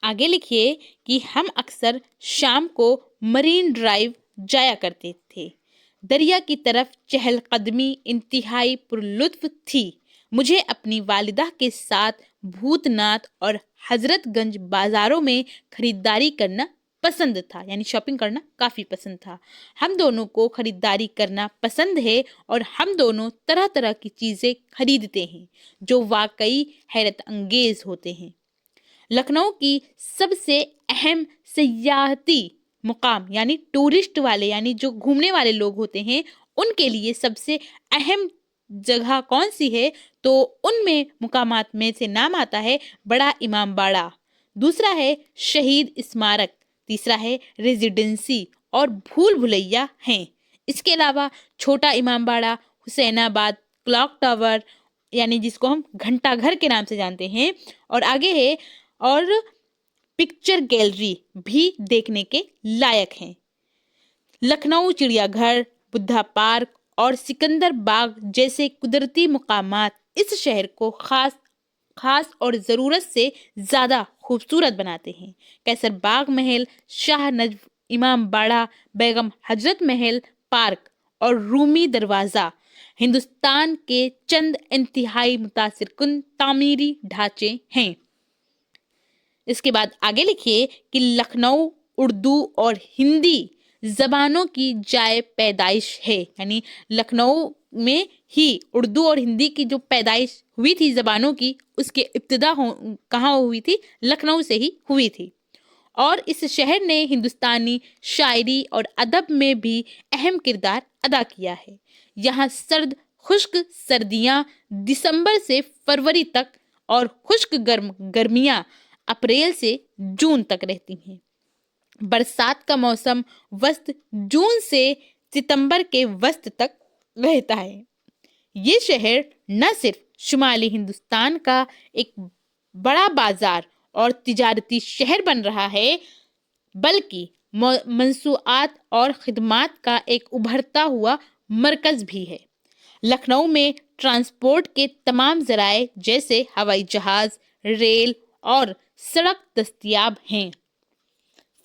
आगे लिखिए कि हम अक्सर शाम को मरीन ड्राइव जाया करते थे। दरिया की तरफ चहलकदमी इंतहाई पुरलुत्फ थी। मुझे अपनी वालिदा के साथ भूतनाथ और हजरतगंज बाजारों में खरीदारी करना पसंद था, यानी शॉपिंग करना काफ़ी पसंद था। हम दोनों को खरीदारी करना पसंद है और हम दोनों तरह तरह की चीज़ें खरीदते हैं जो वाकई हैरत अंगेज होते हैं। लखनऊ की सबसे अहम सयाहती मुकाम यानी टूरिस्ट वाले यानी जो घूमने वाले लोग होते हैं उनके लिए सबसे अहम जगह कौन सी है, तो उनमें मुकामात में से नाम आता है बड़ा इमाम बाड़ा, दूसरा है शहीद स्मारक, तीसरा है रेजिडेंसी और भूल भुलैया हैं। इसके अलावा छोटा इमाम बाड़ा, हुसैनाबाद क्लॉक टावर यानी जिसको हम घंटा घर के नाम से जानते हैं, और आगे है और पिक्चर गैलरी भी देखने के लायक हैं। लखनऊ चिड़ियाघर, बुद्धा पार्क और सिकंदर बाग जैसे कुदरती मुकामात इस शहर को खास और ज़रूरत से ज़्यादा खूबसूरत बनाते हैं। कैसर बाग महल, शाह नजफ इमाम बाड़ा, बेगम हजरत महल पार्क और रूमी दरवाज़ा हिंदुस्तान के चंद इंतहाई मुतासिरकुन तामीरी ढांचे हैं। इसके बाद आगे लिखिए कि लखनऊ उर्दू और हिंदी ज़बानों की जाए पैदाइश है, यानी लखनऊ में ही उर्दू और हिंदी की जो पैदाइश हुई थी ज़बानों की, उसके इब्तिदा कहाँ हुई थी? लखनऊ से ही हुई थी। और इस शहर ने हिंदुस्तानी शायरी और अदब में भी अहम किरदार अदा किया है। यहाँ सर्द खुश्क सर्दियाँ दिसंबर से फरवरी तक और खुश्क गर्मियाँ अप्रैल से जून तक रहती हैं। बरसात का मौसम वस्त जून से सितंबर के वस्त तक रहता है। ये शहर न सिर्फ शुमाली हिंदुस्तान का एक बड़ा बाजार और तिजारती शहर बन रहा है, बल्कि मंसूआत और खिदमात का एक उभरता हुआ मरकज़ भी है। लखनऊ में ट्रांसपोर्ट के तमाम ज़राए जैसे हवाई जहाज़, रेल और सड़क दस्तयाब हैं।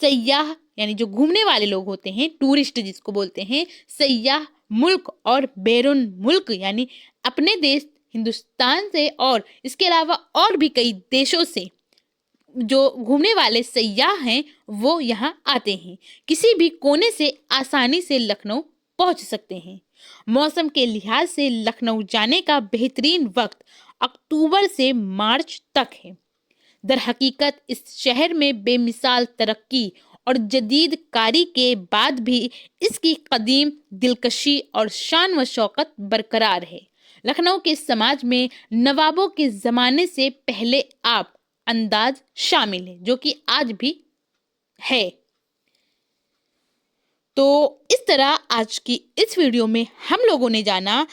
सयाह यानी जो घूमने वाले लोग होते हैं, टूरिस्ट जिसको बोलते हैं, सयाह मुल्क और बैरून मुल्क यानी अपने देश हिंदुस्तान से और इसके अलावा और भी कई देशों से जो घूमने वाले सयाह हैं वो यहाँ आते हैं। किसी भी कोने से आसानी से लखनऊ पहुँच सकते हैं। मौसम के लिहाज से लखनऊ जाने का बेहतरीन वक्त अक्टूबर से मार्च तक है। दर हकीकत इस शहर में बेमिसाल तरक्की और जदीद कारी के बाद भी इसकी कदीम दिलकशी और शान व शौकत बरकरार है। लखनऊ के समाज में नवाबों के ज़माने से पहले आप अंदाज शामिल है, जो कि आज भी है। तो इस तरह आज की इस वीडियो में हम लोगों ने जाना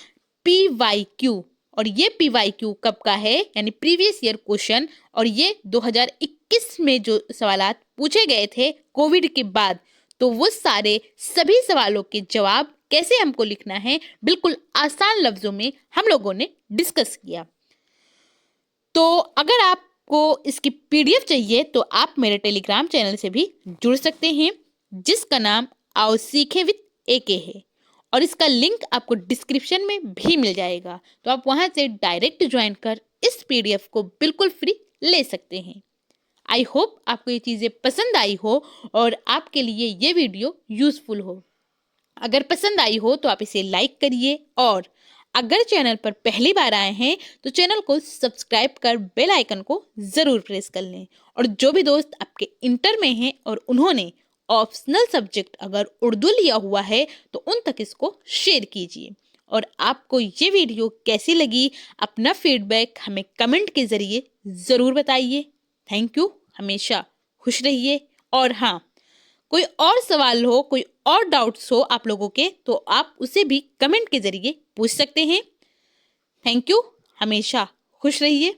PYQ, और ये PYQ कब का है, यानी प्रीवियस ईयर क्वेश्चन, और ये 2021 में जो सवालात पूछे गए थे कोविड के बाद, तो वो सारे सभी सवालों के जवाब कैसे हमको लिखना है बिल्कुल आसान लफ्जों में हम लोगों ने डिस्कस किया। तो अगर आपको इसकी PDF चाहिए तो आप मेरे टेलीग्राम चैनल से भी जुड़ सकते हैं, जिसका नाम आओ सीखें विद AK है, और इसका लिंक आपको डिस्क्रिप्शन में भी मिल जाएगा। तो आप वहां से डायरेक्ट ज्वाइन कर इस PDF को बिल्कुल फ्री ले सकते हैं। आई होप आपको ये चीज़ें पसंद आई हो और आपके लिए ये वीडियो यूज़फुल हो। अगर पसंद आई हो तो आप इसे लाइक करिए, और अगर चैनल पर पहली बार आए हैं तो चैनल को सब्सक्राइब कर बेल आइकन को ज़रूर प्रेस कर लें। और जो भी दोस्त आपके इंटर में हैं और उन्होंने ऑप्शनल सब्जेक्ट अगर उर्दू लिया हुआ है तो उन तक इसको शेयर कीजिए। और आपको ये वीडियो कैसी लगी अपना फीडबैक हमें कमेंट के ज़रिए ज़रूर बताइए। थैंक यू, हमेशा खुश रहिए। और हाँ, कोई और सवाल हो, कोई और डाउट्स हो आप लोगों के, तो आप उसे भी कमेंट के ज़रिए पूछ सकते हैं। थैंक यू, हमेशा खुश रहिए।